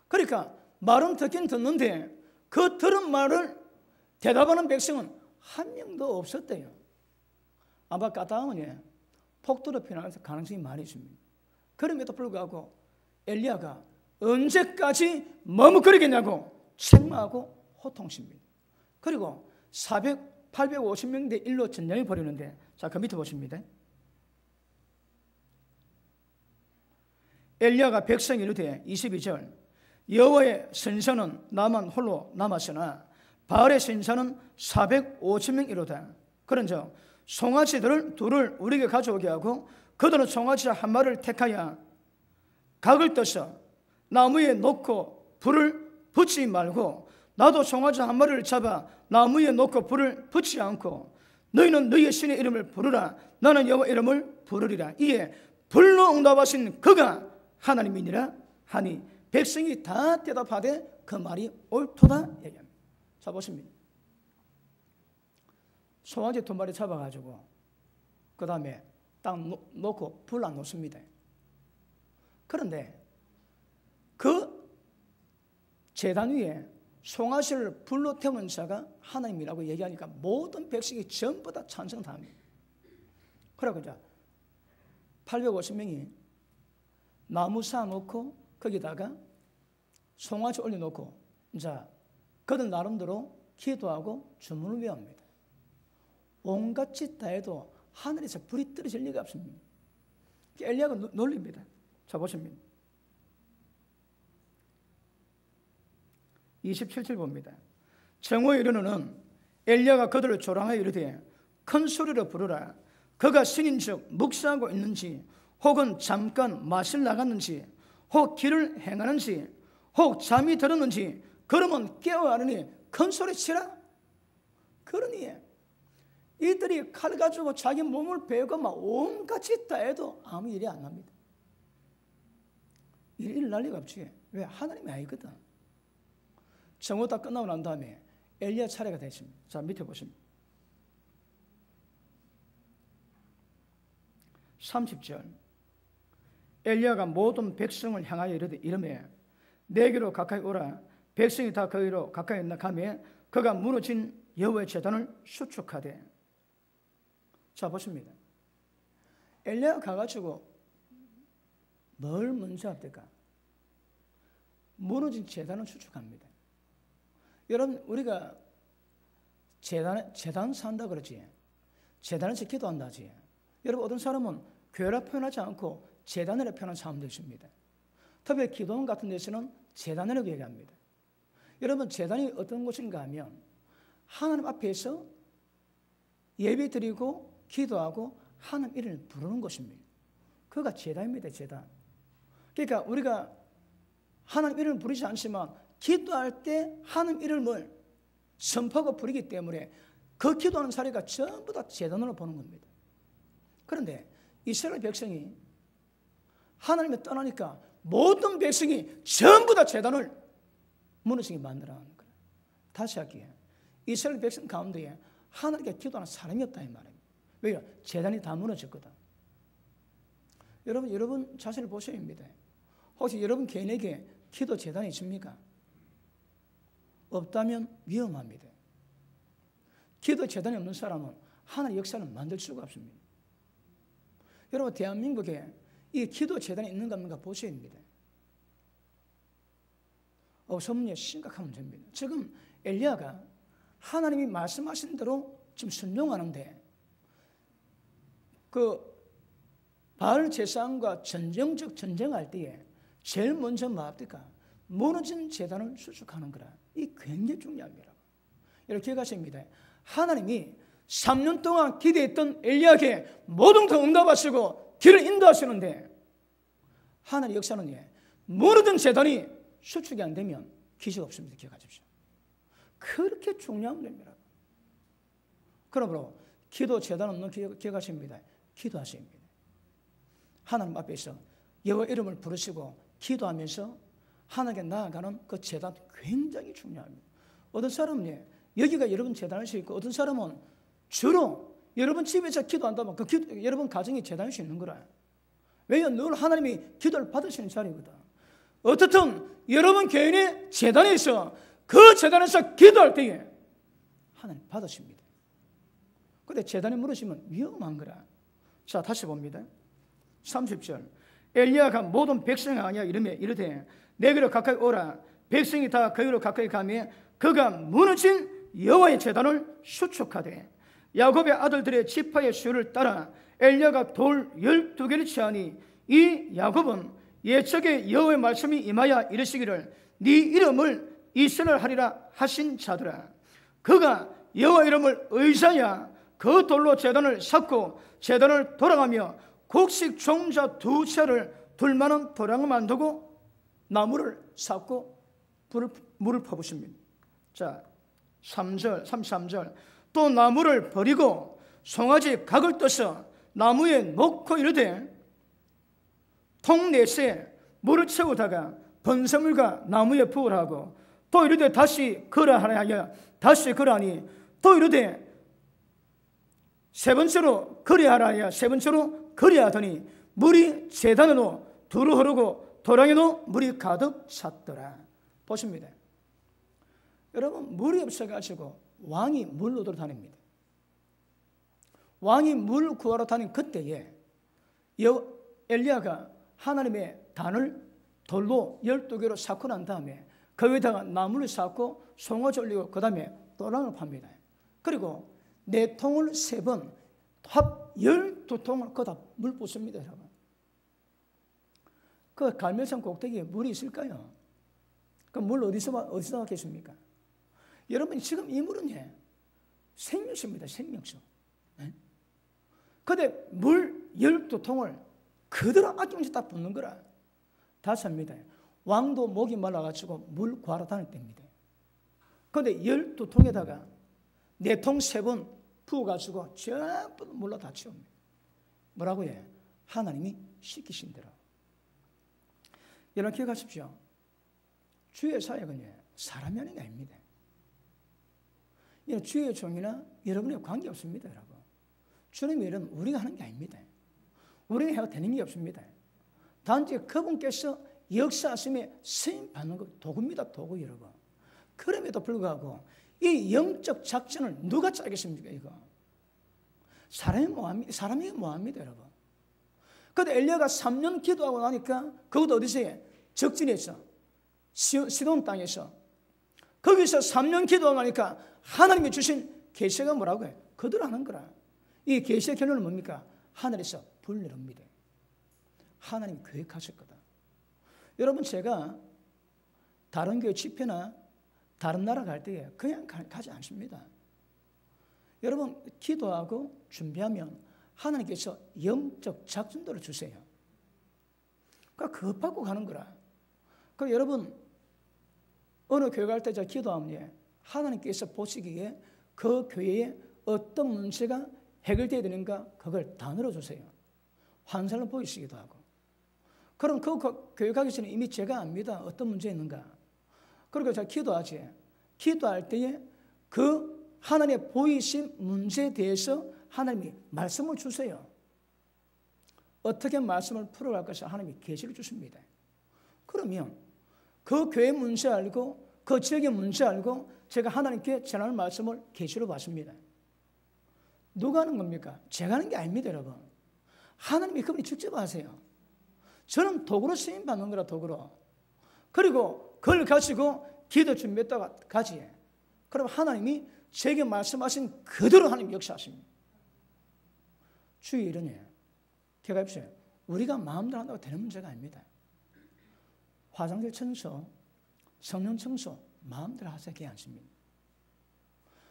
그러니까 말은 듣긴 듣는데 그 들은 말을 대답하는 백성은 한 명도 없었대요. 아마 까딱하면 폭도로 피할 가능성이 많이 있습니다. 그럼에도 불구하고 엘리야가 언제까지 머뭇거리겠냐고 책망하고 호통십니다. 그리고 850명 대 1로 전쟁이 벌이는데, 자, 그 밑에 보십니다. 엘리야가 백성이 이르되 22절 여호와의 선사는 나만 홀로 남았으나 바알의 선사는 450명이로다. 그런즉 송아지들을 둘을 우리에게 가져오게 하고 그들은 송아지 한 마리를 택하여 각을 떠서 나무에 놓고 불을 붙이지 말고 나도 송아지 한 마리를 잡아 나무에 놓고 불을 붙이지 않고 너희는 너희의 신의 이름을 부르라. 나는 여호와 이름을 부르리라. 이에 불로 응답하신 그가 하나님이니라 하니 백성이 다 대답하되 그 말이 옳도다 얘기합니다. 자, 보십니다. 송아지 2마리 잡아가지고 그 다음에 딱 놓고 불 안 놓습니다. 그런데 그 제단 위에 송아지를 불로 태우는 자가 하나님이라고 얘기하니까 모든 백성이 전부 다 찬성 다 합니다. 그러고 이제 850명이 나무 쌓아놓고 거기다가 송아지 올려놓고 이제 그들 나름대로 기도하고 주문을 외웁니다. 온갖 짓 다 해도 하늘에서 불이 떨어질 리가 없습니다. 엘리야가 놀립니다. 자, 보십니다. 27절 봅니다. 정오에 이르는 엘리야가 그들을 조랑하여 이르되 큰 소리로 부르라. 그가 승인즉 묵상하고 있는지, 혹은 잠깐 마실 나갔는지, 혹 길을 행하는지, 혹 잠이 들었는지, 그러면 깨어나니 큰 소리 치라. 그러니 이들이 칼 가지고 자기 몸을 베고 막 온갖 짓 다 해도 아무 일이 안 납니다. 일 날 리가 없지. 왜? 하나님이 아니거든. 정오 다 끝나고 난 다음에 엘리야 차례가 됐습니다. 자, 밑에 보십니다. 30절. 엘리야가 모든 백성을 향하여 이르되 내게로 가까이 오라. 백성이 다 거기로 가까이 나가매 그가 무너진 여호와의 제단을 수축하되. 자, 보십니다. 엘리야가 가가지고 뭘 먼저 합니까? 무너진 제단을 수축합니다. 여러분, 우리가 제단 산다 그러지, 제단에서 기도한다지. 여러분, 어떤 사람은 교회라 표현하지 않고 제단이라 표현하는 사람도 있습니다. 특히 기도원 같은 데서는 제단이라고 얘기합니다. 여러분, 제단이 어떤 곳인가 하면 하나님 앞에서 예배 드리고 기도하고 하나님 이름을 부르는 것입니다. 그가 제단입니다. 제단. 그러니까 우리가 하나님 이름을 부르지 않지만 기도할 때 하나님 이름을 선포하고 부르기 때문에 그 기도하는 사례가 전부 다 제단으로 보는 겁니다. 그런데 이스라엘 백성이 하나님을 떠나니까 모든 백성이 전부 다 제단을 무너지게 만들어가는 거예요. 다시 할게요. 이스라엘 백성 가운데에 하나님께 기도하는 사람이 없다 이 말입니다. 왜요? 제단이 다 무너졌거든. 여러분 자신을 보셔야 합니다. 혹시 여러분 개인에게 기도 제단이 있습니까? 없다면 위험합니다. 기도 제단이 없는 사람은 하나님의 역사를 만들 수가 없습니다. 여러분, 대한민국에 이 기도 제단이 있는가 없는가 보셔야 합니다. 소문이 심각한 문제입니다. 지금 엘리야가 하나님이 말씀하신 대로 지금 순종하는데 그 바알 제사장과 전쟁적 전쟁할 때에 제일 먼저 뭐 합니까? 무너진 제단을 수축하는 거라. 이 굉장히 중요합니다. 여러분 기억하십니다. 하나님이 3년 동안 기대했던 엘리야에게 모든 걸 응답하시고 길을 인도하시는데 하나님의 역사는 무너진 제단이 수축이 안 되면 기적 없습니다. 기억하십시오. 그렇게 중요한 겁니다. 그러므로 기도 제단 없는 기억하십니다. 기도하셔야 합니다. 하나님 앞에서 여호와 이름을 부르시고 기도하면서 하나님께 나아가는 그 제단 굉장히 중요합니다. 어떤 사람은 여기가 여러분 제단일 수 있고 어떤 사람은 주로 여러분 집에서 기도한다면 여러분 가정이 제단일 수 있는 거라. 왜냐하면 늘 하나님이 기도를 받으시는 자리거든. 어떻든 여러분 개인의 제단에 있어 그 제단에서 기도할 때에 하나님 받으십니다. 그런데 제단에 무너지면 위험한 거라. 자, 다시 봅니다. 30절. 엘리야가 모든 백성을 향하여 이르되 내게로 가까이 오라. 백성이 다 그기로 가까이 가며 그가 무너진 여호와의 제단을 수축하되 야곱의 아들들의 지파의 수를 따라 엘리야가 돌 12개를 취하니 이 야곱은 예적의 여호와의 말씀이 임하여 이르시기를 네 이름을 이스라엘 하리라 하신 자들아. 그가 여호와 이름을 의지하여 그 돌로 제단을 쌓고 제단을 돌아가며 곡식 종자 2채를 둘만한 도량을 만들고 나무를 쌓고 물을 퍼부십니다. 자, 33절. 또 나무를 버리고 송아지 각을 떠서 나무에 놓고 이르되 통 넷에 물을 채우다가 번성물과 나무에 부으라고 또 이르되 다시 거라하라 하여 다시 거라니 또 이르되 세 번째로 거리하라 하여 세 번째로 거리하더니 물이 제단으로 두루 흐르고 도량에도 물이 가득 찼더라. 보십니다. 여러분, 물이 없어가지고 왕이 물로 돌아다닙니다. 왕이 물 구하러 다닌 그때에 엘리야가 하나님의 단을 돌로 12개로 쌓고 난 다음에 거기다가 나무를 쌓고 송아지 올리고 그 다음에 도랑을 팝니다. 그리고 4통을 3번 합 12통을 거기다 물 붓습니다. 여러분. 그 갈멜산 꼭대기에 물이 있을까요? 그 물 어디서 왔겠습니까? 여러분 지금 이 물은 생명수입니다. 생명수. 근데 물 12통을 그대로 아낌없이 다 붓는 거라. 다 삽니다. 왕도 목이 말라가지고 물 구하러 다닐 때입니다. 근데 12통에다가 4통 3번 부어가지고 전부 물로 다 치웁니다. 뭐라고 해? 하나님이 시키신 대로. 여러분 기억하십시오. 주의 사역은 사람이 하는 게 아닙니다. 주의 종이나 여러분의 관계없습니다. 여러분. 주님의 일은 우리가 하는 게 아닙니다. 우리가 해도 되는 게 없습니다. 단지 그분께서 역사하심에 쓰임받는 것 도구입니다. 도구 여러분. 그럼에도 불구하고 이 영적 작전을 누가 짜겠습니까? 이거 사람이 뭐합니다 여러분. 그런데 엘리야가 3년 기도하고 나니까 그것도 어디서 해? 적진에서 시돈 땅에서 거기서 3년 기도하고 나니까 하나님이 주신 계시가 뭐라고 해? 그대로 하는 거라. 이 계시의 결론은 뭡니까? 하늘에서 불 내립니다. 하나님이 계획하실 거다. 여러분 제가 다른 교회 집회나 다른 나라 갈 때 그냥 가지 않습니다. 여러분 기도하고 준비하면 하나님께서 영적 작전들을 주세요. 그러니까 그것 받고 가는 거라. 그러니까 여러분 어느 교회 갈 때 제가 기도하면 하나님께서 보시기에 그 교회에 어떤 문제가 해결되어야 되는가 그걸 다 늘어주세요. 환상을 보이시기도 하고. 그럼 그 교회 가기 전에 이미 제가 압니다. 어떤 문제 있는가. 그리고 제가 기도하지. 기도할 때에 그 하나님의 보이신 문제에 대해서 하나님이 말씀을 주세요. 어떻게 말씀을 풀어갈 것을 하나님이 계시를 주십니다. 그러면 그 교회 문제 알고 그 지역의 문제 알고 제가 하나님께 전하는 말씀을 계시로 받습니다. 누가 하는 겁니까? 제가 하는 게 아닙니다, 여러분. 하나님이 그분이 직접 하세요. 저는 도구로 쓰임 받는 거라 도구로. 그리고 그걸 가지고 기도 준비했다가 가지. 그럼 하나님이 제게 말씀하신 그대로 하나님 역사하십니다. 주의 일은 기억하십시오. 우리가 마음대로 한다고 되는 문제가 아닙니다. 화장실 청소, 성령 청소 마음대로 하세요. 그게 않습니다.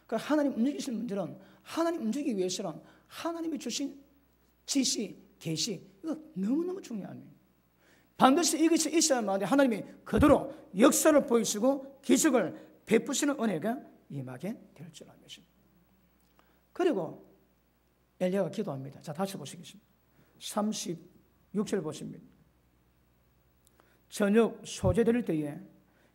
그러니까 하나님 움직이실 문제는 하나님 움직이기 위해서는 하나님이 주신 지시, 계시 이거 너무너무 중요합니다. 반드시 이것이 있어야만 하나님이 그대로 역사를 보이시고 기적을 베푸시는 은혜가 임하게 될 줄 알겠습니다. 그리고 엘리야가 기도합니다. 자, 다시 보시겠습니다. 36절 보십니다. 저녁 소재될 때에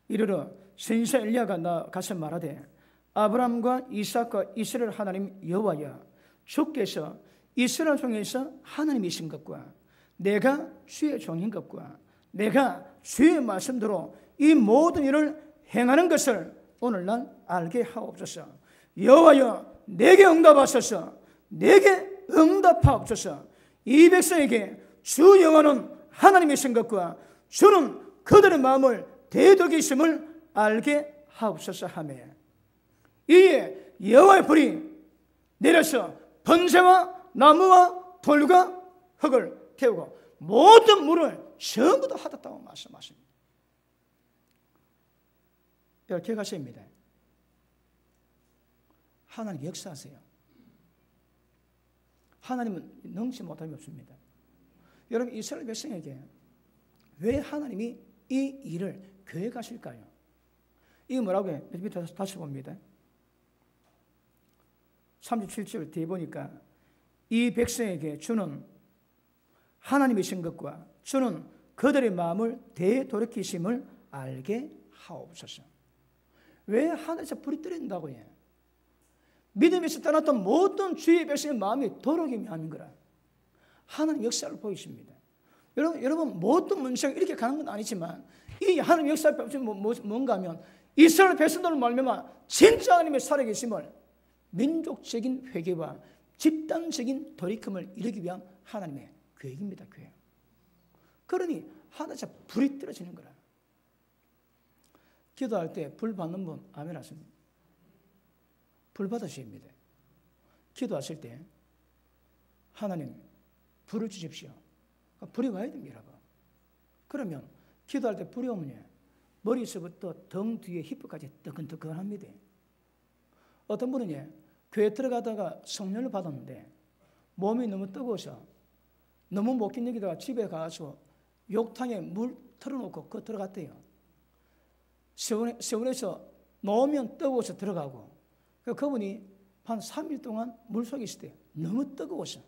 이르러 선지자 엘리야가 나가서 말하되 아브라함과 이삭과 이스라엘 하나님 여호와여 주께서 이스라엘 중에서 하나님이신 것과 내가 주의 종인 것과 내가 주의 말씀대로 이 모든 일을 행하는 것을 오늘날 알게 하옵소서. 여호와여 내게 응답하소서. 내게 응답하옵소서. 이 백성에게 주 여호와는 하나님이신 것과 주는 그들의 마음을 대적이심을 알게 하옵소서 하며 이에 여호와의 불이 내려서 번제와 나무와 돌과 흙을 태우고 모든 물을 전부 다 핫했다고 말씀하십니다. 여러분 기억하셔야 합니다. 하나님 역사하세요. 하나님은 능치 못함이 없습니다. 여러분 이스라엘 백성에게 왜 하나님이 이 일을 계획하실까요? 이게 뭐라고 해요? 밑에 다시 봅니다. 37절 뒤에 보니까 이 백성에게 주는 하나님이신 것과 주는 그들의 마음을 되돌이키심을 알게 하옵소서. 왜 하늘에서 불이 떨어진다고 해요? 믿음에서 떠났던 모든 주의 백성의 마음이 도록임이 아닌 거라. 하나님 역사를 보이십니다. 여러분 모든 문제가 이렇게 가는 건 아니지만 이 하나님 역사의 법칙은 뭔가 하면 이스라엘 백성들을 말미암아 진짜 하나님의 살아계심을 민족적인 회개와 집단적인 돌이킴을 이루기 위한 하나님의 계획입니다. 계획. 그러니 하늘에서 불이 떨어지는 거라. 기도할 때 불 받는 분 아멘 하십니다. 불 받으셔야 합니다. 기도하실 때 하나님 불을 주십시오. 불이 와야 됩니다. 그러면 기도할 때 불이 오면 머리에서부터 등 뒤에 힙까지 뜨끈뜨끈합니다. 어떤 분은 교회 들어가다가 성령을 받았는데 몸이 너무 뜨거워서 너무 못 견디다가 집에 가서 욕탕에 물 틀어놓고 그 들어갔대요. 세원에서 놓으면 뜨거워서 들어가고, 그분이 한 3일 동안 물속에 있었대요. 너무 뜨거워서.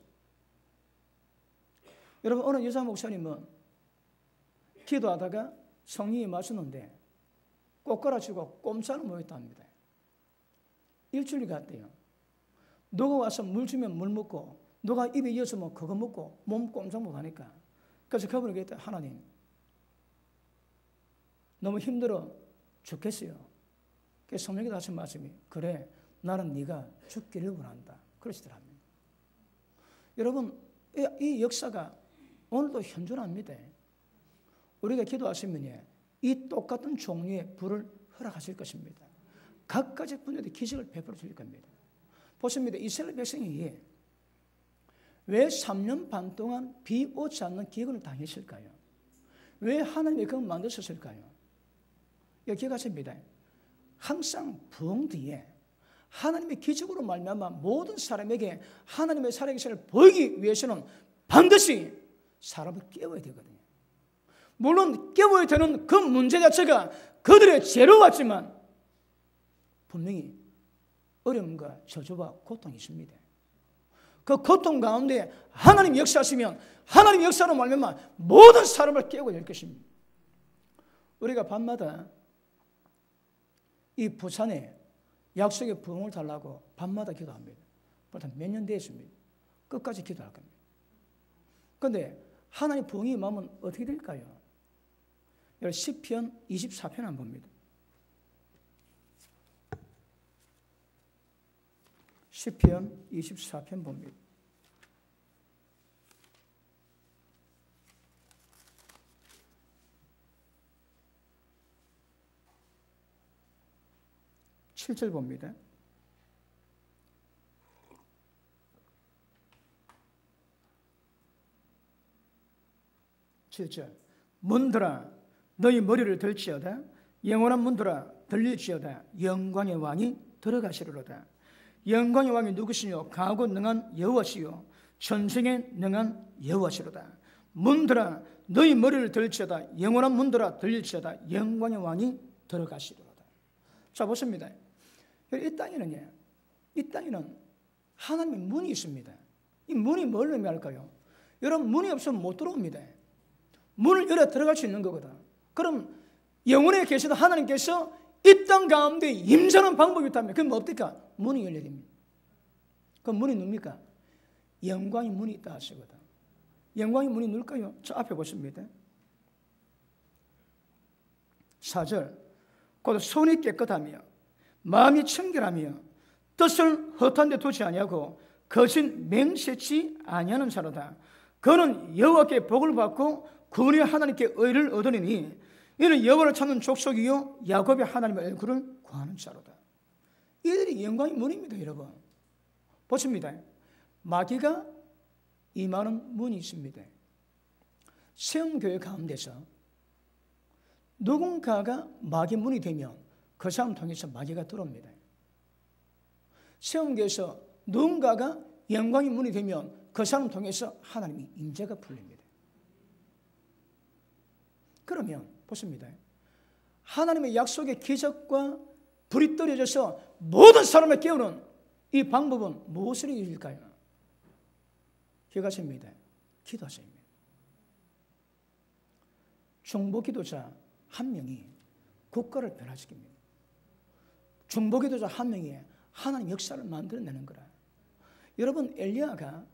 여러분, 어느 여자 목사님은 기도하다가 성령이 마셨는데 꼬꾸라지고 꼼짝을 못했답니다. 일주일 갔대요. 누가 와서 물 주면 물 먹고, 누가 입에 이어서 그거 먹고 몸 꼼짝 못하니까. 그래서 그분이 그랬다. 하나님, 너무 힘들어 죽겠어요. 그래서 성령이 하신 말씀이, 그래, 나는 네가 죽기를 원한다. 그러시더랍니다. 여러분, 이 역사가 오늘도 현존합니다. 우리가 기도하시면 이 똑같은 종류의 불을 허락하실 것입니다. 각가지 분야의 기적을 베풀어 주실 겁니다. 보십니다. 이스라엘 백성이 왜 3년 반 동안 비 오지 않는 기근을 당했을까요? 왜 하나님이 그걸 만드셨을까요? 기억하십니다. 항상 부흥 뒤에 하나님의 기적으로 말미암아 모든 사람에게 하나님의 살아계심을 보이기 위해서는 반드시 사람을 깨워야 되거든요. 물론 깨워야 되는 그 문제 자체가 그들의 죄로 왔지만 분명히 어려움과 저주와 고통이 있습니다. 그 고통 가운데 하나님 역사하시면 하나님 역사로 말미암아 모든 사람을 깨우게 될 것입니다. 우리가 밤마다 이 부산에 약속의 부흥을 달라고 밤마다 기도합니다. 벌써 몇 년 됐습니다. 끝까지 기도할 겁니다. 그런데 하나님 부흥이 임하면 어떻게 될까요? 시편 24편 한번 봅니다. 시편 24편 봅니다. (7절) 봅니다. (7절) 문들아 너희 머리를 들지어다. 영원한 문들아 들릴지어다. 영광의 왕이 들어가시리로다. 영광의 왕이 누구시뇨? 강하고 능한 여호와시요 전쟁에 능한 여호와시로다. 문들아 너희 머리를 들지어다. 영원한 문들아 들릴지어다. 영광의 왕이 들어가시리로다. 자, 보십니다. 이 땅에는 하나님의 문이 있습니다. 이 문이 뭘 의미할까요? 여러분, 문이 없으면 못 들어옵니다. 문을 열어 들어갈 수 있는 거거든. 그럼 영원에 계시던 하나님께서 이 땅 가운데 임재하는 방법이 있다면 그건 뭡니까? 문이 열려야 됩니다. 그 문이 뭡니까? 영광의 문이 있다 하시거든. 영광의 문이 누굴까요? 저 앞에 보십니다. 4절 곧 손이 깨끗하며 마음이 청결하며 뜻을 허탄 데 두지 아니하고 거짓 맹세치 아니하는 자로다. 그는 여호와께 복을 받고 구원의 하나님께 의를 얻으리니 이는 여호와를 찾는 족속이요 야곱의 하나님의 얼굴을 구하는 자로다. 이들이 영광의 문입니다. 여러분 보십니다. 마귀가 임하는 문이 있습니다. 세움교회 가운데서 누군가가 마귀 문이 되면 그 사람 통해서 마귀가 들어옵니다. 세움교회에서 누군가가 영광의 문이 되면 그 사람 통해서 하나님의 임재가 풀립니다. 그러면 보십니다. 하나님의 약속의 기적과 불이 떨어져서 모든 사람을 깨우는 이 방법은 무엇을 이룰까요? 기억하십니다. 기도하십니다. 중보기도자 한 명이 국가를 변화시킵니다. 중보기도자 한 명이 하나님 역사를 만들어내는 거라. 여러분, 엘리야가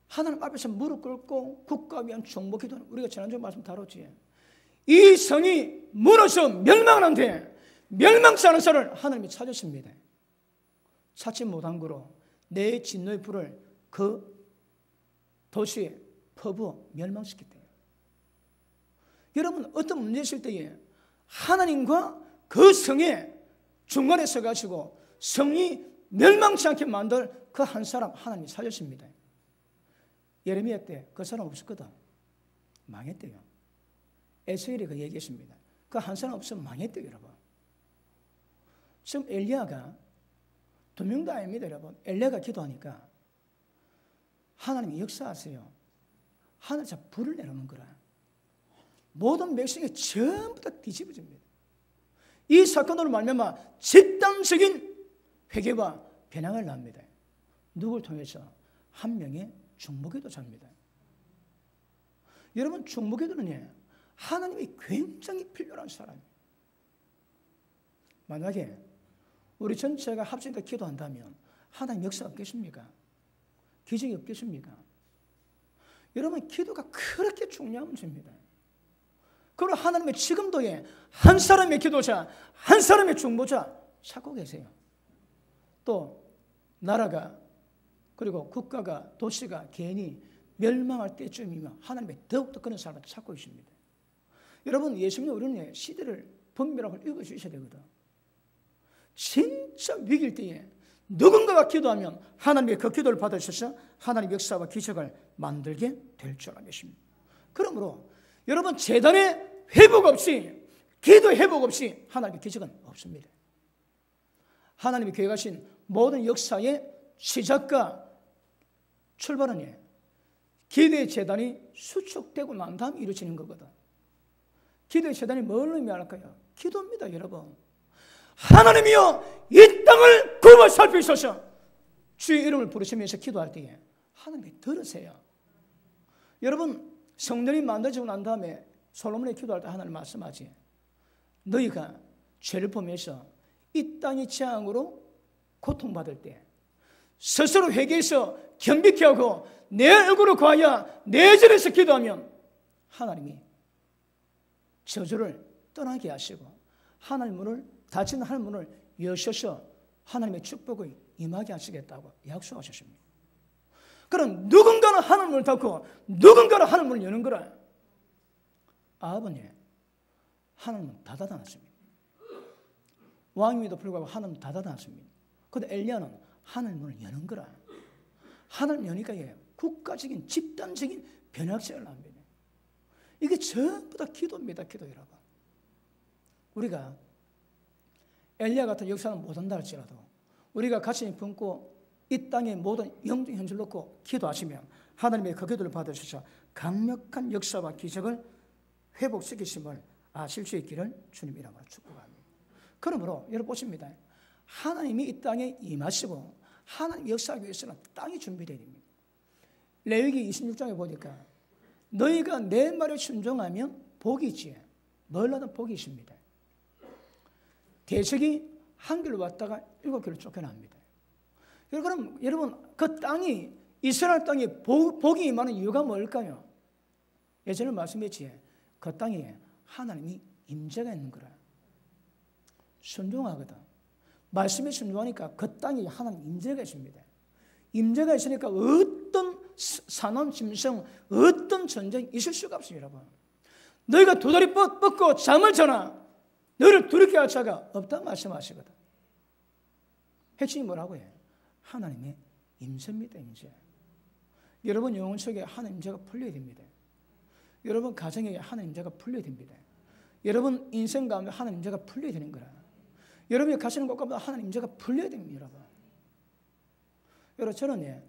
하나님 앞에서 무릎 꿇고 국가 위한 중보기도는 우리가 지난주에 말씀 다뤘지. 이 성이 무너져 멸망하는데 멸망치 않은 자를 하나님이 찾으십니다. 찾지 못한 거로 내 진노의 불을 그 도시에 퍼부어 멸망시켰대요. 여러분, 어떤 문제 있을 때에 하나님과 그 성의 중간에 서가지고 성이 멸망치 않게 만들 그 한 사람 하나님이 살렸습니다. 예레미야 때 그 사람 없었거든. 망했대요. 에스겔이 그 얘기했습니다. 그 한 사람 없으면 망했대요. 여러분. 지금 엘리야가 두 명도 아닙니다, 여러분. 엘리야가 기도하니까 하나님이 역사하세요. 하늘에서 불을 내려오는 거라. 모든 백성이 전부 다 뒤집어집니다. 이 사건으로 말미암아 집단적인 회개와 변화가 납니다. 누굴 통해서? 한 명의 중보기도자입니다. 여러분, 중보기도는 하나님이 굉장히 필요한 사람이에요. 만약에 우리 전체가 합심해서 기도한다면 하나님 역사 없겠습니까? 기적이 없겠습니까? 여러분, 기도가 그렇게 중요한 문제입니다. 그리고 하나님의 지금도 한 사람의 기도자, 한 사람의 중보자 찾고 계세요. 또 나라가, 그리고 국가가, 도시가 괜히 멸망할 때쯤이면 하나님의 더욱더 그런 사람을 찾고 있습니다. 여러분, 예수님 우리는 시대를 분별하고 읽어주셔야 되거든. 진짜 위기일 때에 누군가가 기도하면 하나님의 그 기도를 받으셔서 하나님의 역사와 기적을 만들게 될 줄 알겠습니다. 그러므로 여러분, 재단의 회복 없이, 기도 회복 없이 하나님의 기적은 없습니다. 하나님이 계획하신 모든 역사의 시작과 출발은 기도의 재단이 수축되고 난 다음에 이루어지는 거거든. 기도의 재단이 뭘 의미할까요? 기도입니다, 여러분. 하나님이여, 이 땅을 구워 살피소서. 주의 이름을 부르시면서 기도할 때에 하나님이 들으세요. 여러분, 성전이 만들어지고 난 다음에 솔로몬이 기도할 때 하나님 말씀하지. 너희가 죄를 보면서 이 땅의 재앙으로 고통받을 때 스스로 회개해서 겸비케 하고 내 얼굴을 구하여 내 절에서 기도하면 하나님이 저주를 떠나게 하시고 하나님 문을, 닫힌 하늘 문을 여셔서 하나님의 축복을 임하게 하시겠다고 약속하셨습니다. 그럼 누군가는 하늘 문을 닫고 누군가는 하늘 문을 여는 거라. 아합은 하늘 문 닫아놨습니다. 왕임에도 불구하고 하늘 문 닫아놨습니다. 그런데 엘리야는 하늘 문을 여는 거라. 하늘 여니까 국가적인 집단적인 변혁성을 합니다. 이게 전부 다 기도입니다, 기도 여러분. 우리가 엘리야 같은 역사는 못한다 할지라도 우리가 가슴이 품고 이 땅의 모든 영적 현실 놓고 기도하시면 하나님의 그 기도를 받으셔서 강력한 역사와 기적을 회복시키심을 아실 수 있기를 주님 이름으로 축복합니다. 그러므로 여러분 보십니다. 하나님이 이 땅에 임하시고 하나님 역사하기 위해서는 땅이 준비되어야 됩니다. 레위기 26장에 보니까 너희가 내 말에 순종하면 복이 있지. 너희라도 복이 있습니다. 대적이 한 길로 왔다가 7길로 쫓겨납니다. 그럼 여러분, 그 땅이, 이스라엘 땅에 복이 임하는 이유가 뭘까요? 예전에 말씀했지. 그 땅에 하나님이 임재가 있는 거라. 순종하거든. 말씀에 순종하니까 그 땅에 하나님 임재가 있습니다. 임재가 있으니까 어떤 산원 짐승, 어떤 전쟁이 있을 수가 없습니다, 여러분. 너희가 두 다리 뻗고 잠을 자나 너희를 두렵게 할 자가 없다고 말씀하시거든. 핵심이 뭐라고 해? 하나님의 임재입니다, 임재. 여러분 영혼 속에 하나님 임재가 풀려야 됩니다. 여러분 가정에 하나님 임재가 풀려야 됩니다. 여러분 인생 가운데 하나님 임재가 풀려야 되는 거라. 여러분이 가시는 곳 가운데 하나님 임재가 풀려야 됩니다, 여러분. 여러분 저는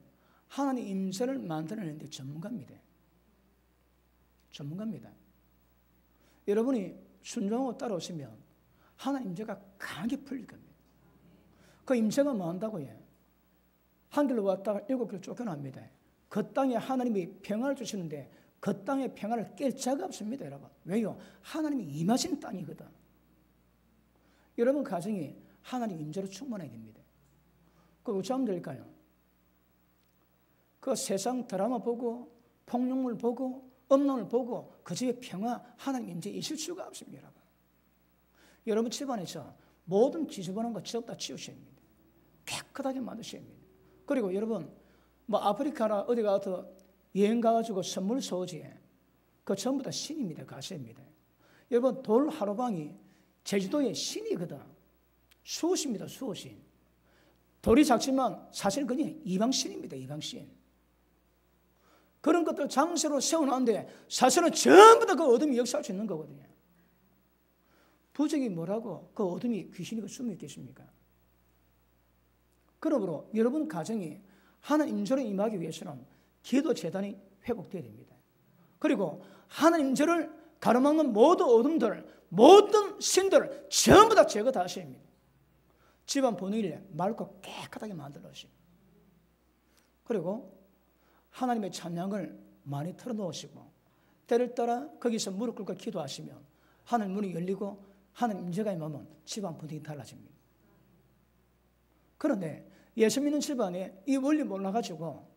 하나님 임재를 만들어내는데 전문가입니다. 전문가입니다. 여러분이 순종하고 따라오시면 하나님 임재가 강하게 풀릴 겁니다. 그 임재가 뭐 한다고 해? 한 길로 왔다가 7길 쫓겨납니다. 그 땅에 하나님이 평안을 주시는데 그 땅의 평안을 깰 자가 없습니다, 여러분. 왜요? 하나님이 임하신 땅이거든. 여러분 가정이 하나님 임재로 충만해야 됩니다. 그거 어쩌면 될까요? 그 세상 드라마 보고 폭력물 보고 엄론을 보고 그 집에 평화, 하나님 임재 있을 수가 없습니다, 여러분. 여러분 집안에서 모든 지저분한 거 전부 다 치우셔야 합니다. 깨끗하게 만드셔야 합니다. 그리고 여러분 뭐 아프리카나 어디 가서 여행 가가지고 선물 소지 그 전부 다 신입니다. 가시입니다. 여러분 돌 하루방이 제주도의 신이거든. 수호신입니다. 수호신. 돌이 작지만 사실 그냥 이방신입니다. 이방신. 그런 것들 장소로 세워놨는데 사실은 전부 다 그 어둠이 역사할 수 있는 거거든요. 부적이 뭐라고 그 어둠이 귀신이 숨어 있겠습니까? 그러므로 여러분 가정이 하나님 임재로 임하기 위해서는 기도 제단이 회복되어야 됩니다. 그리고 하나님 임재를 가로막는 모든 어둠들, 모든 신들을 전부 다 제거 다 하셔야 합니다. 집안 분위기를 맑고 깨끗하게 만들어 놓으시고, 그리고 하나님의 찬양을 많이 틀어놓으시고, 때를 따라 거기서 무릎 꿇고 기도하시면 하늘 문이 열리고 하나님 임재가 임하면 집안 분위기 달라집니다. 그런데 예수 믿는 집안에 이 원리 몰라가지고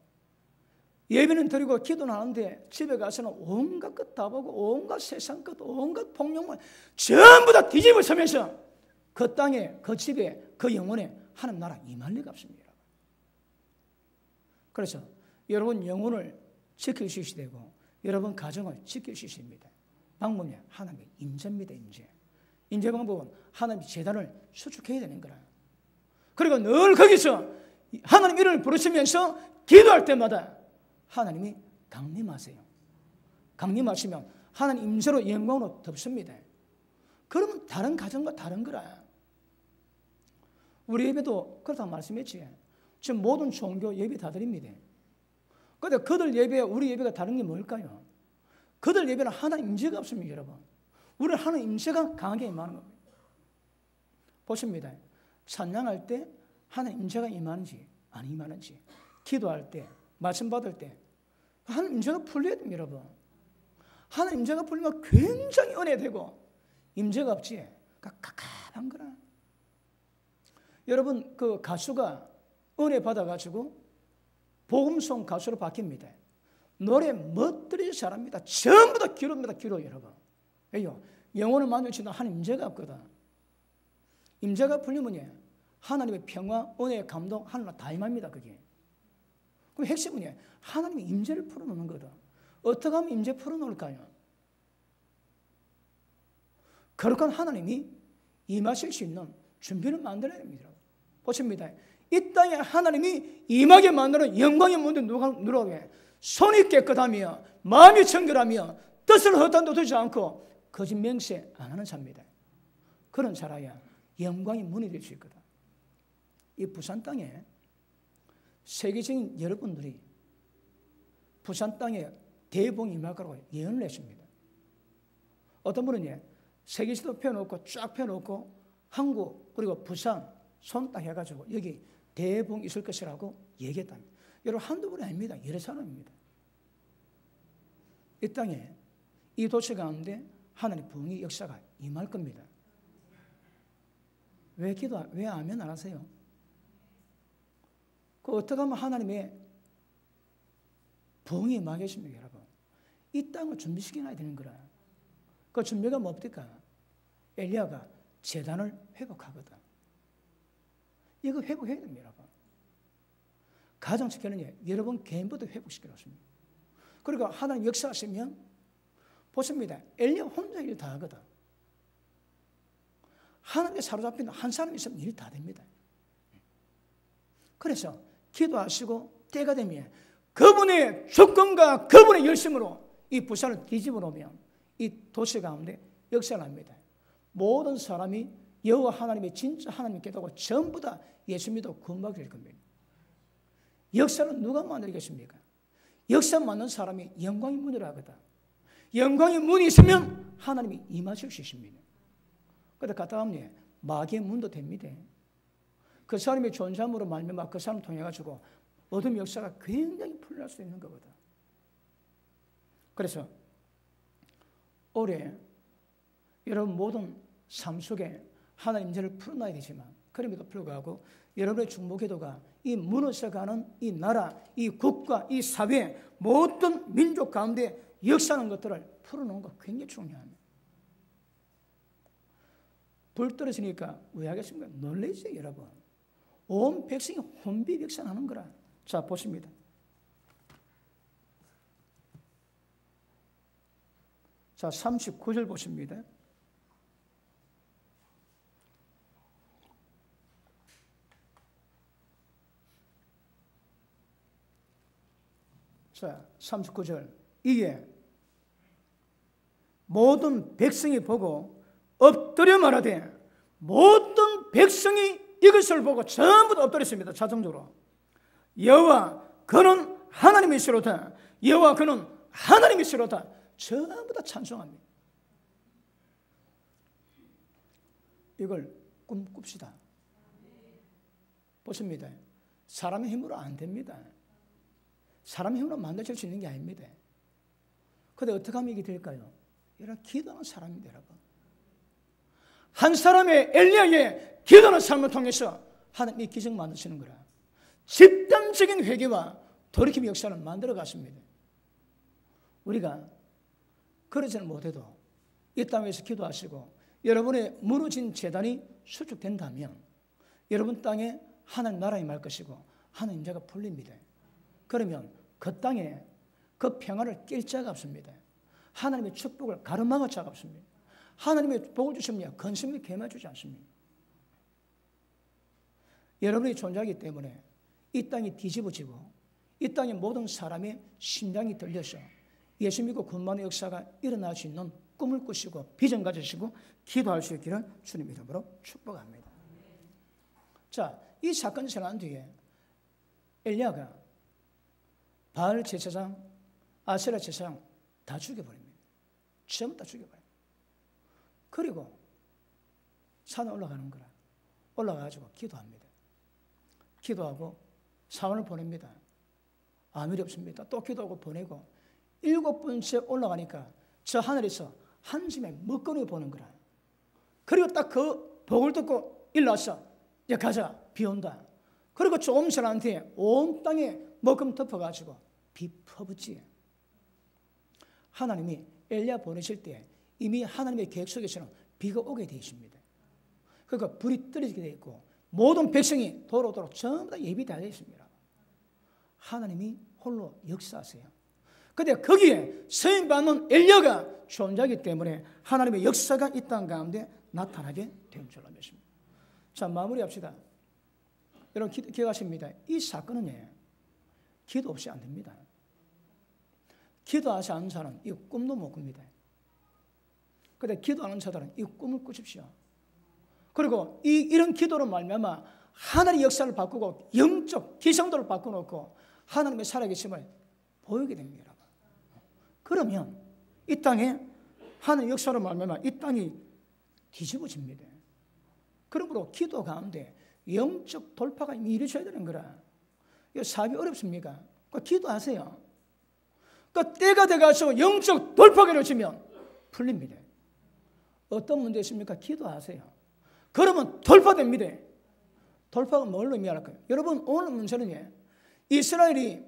예배는 드리고 기도는 하는데 집에 가서는 온갖 것 다 보고 온갖 세상 것, 온갖 폭력만 전부 다 뒤집어 서면서 그 땅에, 그 집에, 그 영혼에 하나님 나라 임할 리가 없습니다. 그래서 여러분 영혼을 지킬 수 있어야 되고 여러분 가정을 지킬 수 있습니다. 방법이 하나님의 임재입니다. 임재 방법은 하나님의 제단을 수축해야 되는 거라. 그리고 늘 거기서 하나님 이름을 부르시면서 기도할 때마다 하나님이 강림하세요. 강림하시면 하나님 임재로 영광으로 덮습니다. 그러면 다른 가정과 다른 거라. 우리 예배도 그렇다고 말씀했지. 지금 모든 종교 예배 다 드립니다. 그런데 그들 예배와 우리 예배가 다른 게 뭘까요? 그들 예배는 하나님 임재가 없습니다. 여러분, 우리는 하나님 임재가 강하게 임하는 겁니다. 보십니다. 찬양할 때 하나님 임재가 임하는지 안 임하는지, 기도할 때, 말씀 받을 때 하나님 임재가 풀려야 됩니다. 여러분, 하나님 임재가 풀리면 굉장히 은혜되고, 임재가 없지 깝깝한 거라. 여러분, 그 가수가 은혜 받아가지고 복음송 가수로 바뀝니다. 노래 멋들이 잘합니다. 전부 다 기도입니다. 기도. 여러분, 왜요? 영혼을 만들지는 하나님 임재가 없거든. 임재가 풀리면 하나님의 평화, 은혜의 감동 하나님 다 임합니다. 그게. 그 핵심은 하나님의 임재를 풀어놓는 거다. 어떻게 하면 임재 풀어놓을까요? 거룩한 하나님이 임하실 수 있는 준비를 만들어야 됩니다. 보십니다. 이 땅에 하나님이 임하게 만드는 영광의 문은 누구에게? 손이 깨끗하며 마음이 청결하며 뜻을 허탄도 두지 않고 거짓 맹세 안 하는 자입니다. 그런 자라야 영광의 문이 될 수 있거든. 이 부산 땅에 세계적인 여러분들이 부산 땅에 대봉이 임할 거라고 예언을 했습니다. 어떤 분은 세계지도 펴놓고 쫙 펴놓고 한국 그리고 부산 손 딱 해가지고 여기 대봉이 있을 것이라고 얘기했답니다. 여러분, 한두 분이 아닙니다. 여러 사람입니다. 이 땅에 이 도시 가운데 하나님의 부흥의 역사가 임할 겁니다. 왜 아멘 안 하세요? 그 어떻게 하면 하나님의 부흥이 임하겠습니까, 여러분? 이 땅을 준비시켜놔야 되는 거라. 그 준비가 뭡니까? 엘리야가 제단을 회복하거든. 이거 회복해야 됩니다, 여러분. 가정시켜는 여러분 개인부터 회복시켜놓습니다. 그리고 하나님 역사하시면 보십니다. 엘리야 혼자 일 다 하거든. 하나님께 사로잡힌 한 사람이 있으면 일 다 됩니다. 그래서 기도하시고 때가 되면 그분의 조건과 그분의 열심으로 이 부산을 뒤집어 놓으면 이 도시 가운데 역사를 합니다. 모든 사람이 여호와 하나님의 진짜 하나님 깨닫고 전부 다 예수 믿어 구원받게 될 겁니다. 역사는 누가 만들겠습니까? 역사 만든 사람이 영광의 문이라 하거든. 영광의 문이 있으면 하나님이 임하실 수 있습니다. 그런데 갔다 가면 마귀의 문도 됩니다. 그 사람의 존재함으로 말미암아 그 사람 통해 가지고 어둠 역사가 굉장히 풀릴 수 있는 거거든. 그래서 올해 여러분 모든 삶 속에 하나님 임재를 풀어놔야 되지만, 그럼에도 불구하고 여러분의 중보기도가 이 무너져가는 이 나라, 이 국가, 이 사회 모든 민족 가운데 역사하는 것들을 풀어놓은 거 굉장히 중요합니다. 불 떨어지니까 왜 하겠습니까? 놀라세요, 여러분. 온 백성이 혼비백산하는 거라. 자, 보십니다. 자, 39절 보십니다. 자, 39절. 이에 모든 백성이 보고 엎드려 말하되 모든 백성이 이것을 보고 전부 다 엎드렸습니다. 자동적으로. 여호와 그는 하나님이시로다. 여호와 그는 하나님이시로다. 전부 다 찬송합니다. 이걸 꿈꿉시다. 보십니다. 사람의 힘으로 안 됩니다. 사람의 힘으로 만들어질 수 있는 게 아닙니다. 그런데 어떻게 하면 이게 될까요? 이런 기도하는 사람입니다, 여러분. 한 사람의 엘리야의 기도하는 삶을 통해서 하나님이 기적 만드시는 거라. 집단적인 회개와 돌이킴 역사를 만들어 갔습니다. 우리가 그러지는 못해도 이 땅에서 기도하시고 여러분의 무너진 재단이 수축된다면 여러분 땅에 하나님 나라에 말 것이고 하나님 자가 풀립니다. 그러면 그 땅에 그 평화를 깰 자가 없습니다. 하나님의 축복을 가로막을 자가 없습니다. 하나님의 복을 주시면 건심이 개마주지 않습니다. 여러분이 존재하기 때문에 이 땅이 뒤집어지고 이 땅의 모든 사람의 심장이 들려서 예수 믿고 군만의 역사가 일어날 수 있는 꿈을 꾸시고 비전 가지시고 기도할 수 있기를 주님 이름으로 축복합니다. 자, 이 사건이 일어난 뒤에 엘리야가 바알 제사장, 아세라 제사장 다 죽여버립니다. 전부 다 죽여버립니다. 그리고 산에 올라가는 거라. 올라가가지고 기도합니다. 기도하고 사원을 보냅니다. 아무 일이 없습니다. 또 기도하고 보내고 7번째 올라가니까 저 하늘에서 한 짐에 먹거리 보는 거라. 그리고 딱 그 복을 듣고 일어나서 이제 가자, 비 온다. 그리고 조금 지난 뒤에 온 땅에 먹금 덮어가지고 비 퍼붓지. 하나님이 엘리야 보내실 때 이미 하나님의 계획 속에서는 비가 오게 되어 있습니다. 그러니까 불이 떨어지게 되어 있고 모든 백성이 도로도로 전부 다 예비되어 있습니다. 하나님이 홀로 역사하세요. 그런데 거기에 서임받는 엘리야가 존재하기 때문에 하나님의 역사가 이 땅 가운데 나타나게 된 줄로 믿습니다. 자, 마무리합시다. 여러분 기억하십니다. 이 사건은 기도 없이 안 됩니다. 기도하지 않는 사람은 이 꿈도 못 꿉니다. 그런데 기도하는 자들은 이 꿈을 꾸십시오. 그리고 이런 기도로 말미암아 하나님의 역사를 바꾸고 영적 기성도를 바꿔놓고 하나님의 살아계심을 보이게 됩니다. 그러면 이 땅에 하나님의 역사로 말미암아 이 땅이 뒤집어집니다. 그러므로 기도 가운데 영적 돌파가 이미 이루어져야 되는 거라. 이거 사업이 어렵습니까? 기도하세요. 때가 돼가지고 영적 돌파가 이루어지면 풀립니다. 어떤 문제 있습니까? 기도하세요. 그러면 돌파됩니다. 돌파가 뭘 의미할까요? 여러분 오늘 문제는 이스라엘이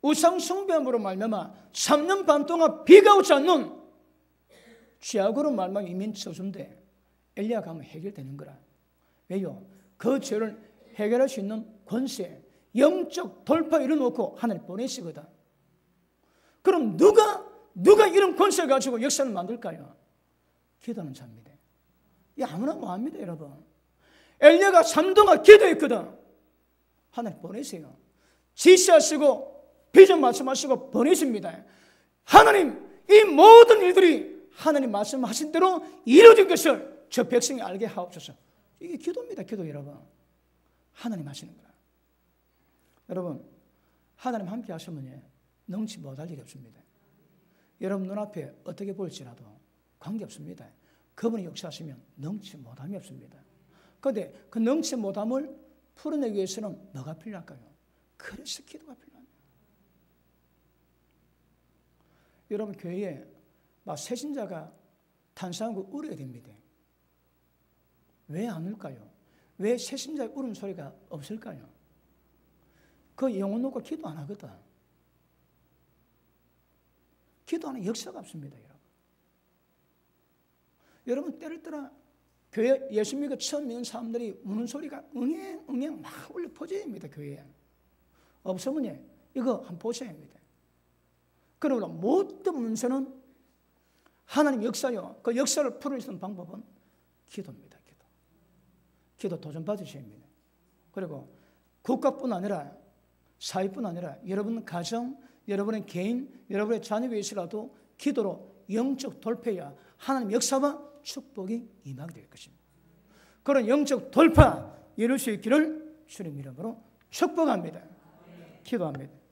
우상 숭배함으로 말미암아 3년 반 동안 비가 오지 않는 죄악으로 말미암아 이민 저주인데 엘리야가 하면 해결되는 거라. 왜요? 그 죄를 해결할 수 있는 권세, 영적 돌파 이뤄놓고 하나님 보내시거든. 그럼 누가 이런 권세를 가지고 역사를 만들까요? 기도하는 자입니다. 아무나 뭐합니다, 여러분. 엘리야가 3년 동안 기도했거든. 하나님 보내세요. 지시하시고 비전 말씀하시고 보내십니다. 하나님, 이 모든 일들이 하나님 말씀하신 대로 이루어진 것을 저 백성이 알게 하옵소서. 이게 기도입니다, 기도 여러분. 하나님 하시는 거라. 여러분, 하나님 함께 하시면 능치 못할 일이 없습니다. 여러분 눈앞에 어떻게 보일지라도 관계없습니다. 그분이 역사하시면 능치 못함이 없습니다. 그런데 그 능치 못함을 풀어내기 위해서는 뭐가 필요할까요? 그래서 기도가 필요합니다. 여러분 교회에 막 새신자가 탄생하고 울어야 됩니다. 왜 안 울까요? 왜 새신자의 울음소리가 없을까요? 그 영혼 놓고 기도 안 하거든. 기도하는 역사가 없습니다, 여러분. 여러분 때를 따라 교회 예수 믿고 처음 믿는 사람들이 우는 소리가 응애 막 울려 퍼져야 합니다, 교회에. 없으면 이거 한번 보셔야 합니다. 그러므로 모든 문제는 하나님 역사요. 그 역사를 풀을 수 있는 방법은 기도입니다. 기도 도전 받으셔야 합니다. 그리고 국가뿐 아니라 사회뿐 아니라 여러분 가정, 여러분의 개인, 여러분의 자녀 위해서라도 기도로 영적 돌파야 하나님 역사와 축복이 임하게 될 것입니다. 그런 영적 돌파, 이룰 수 있기를 주님 이름으로 축복합니다. 기도합니다.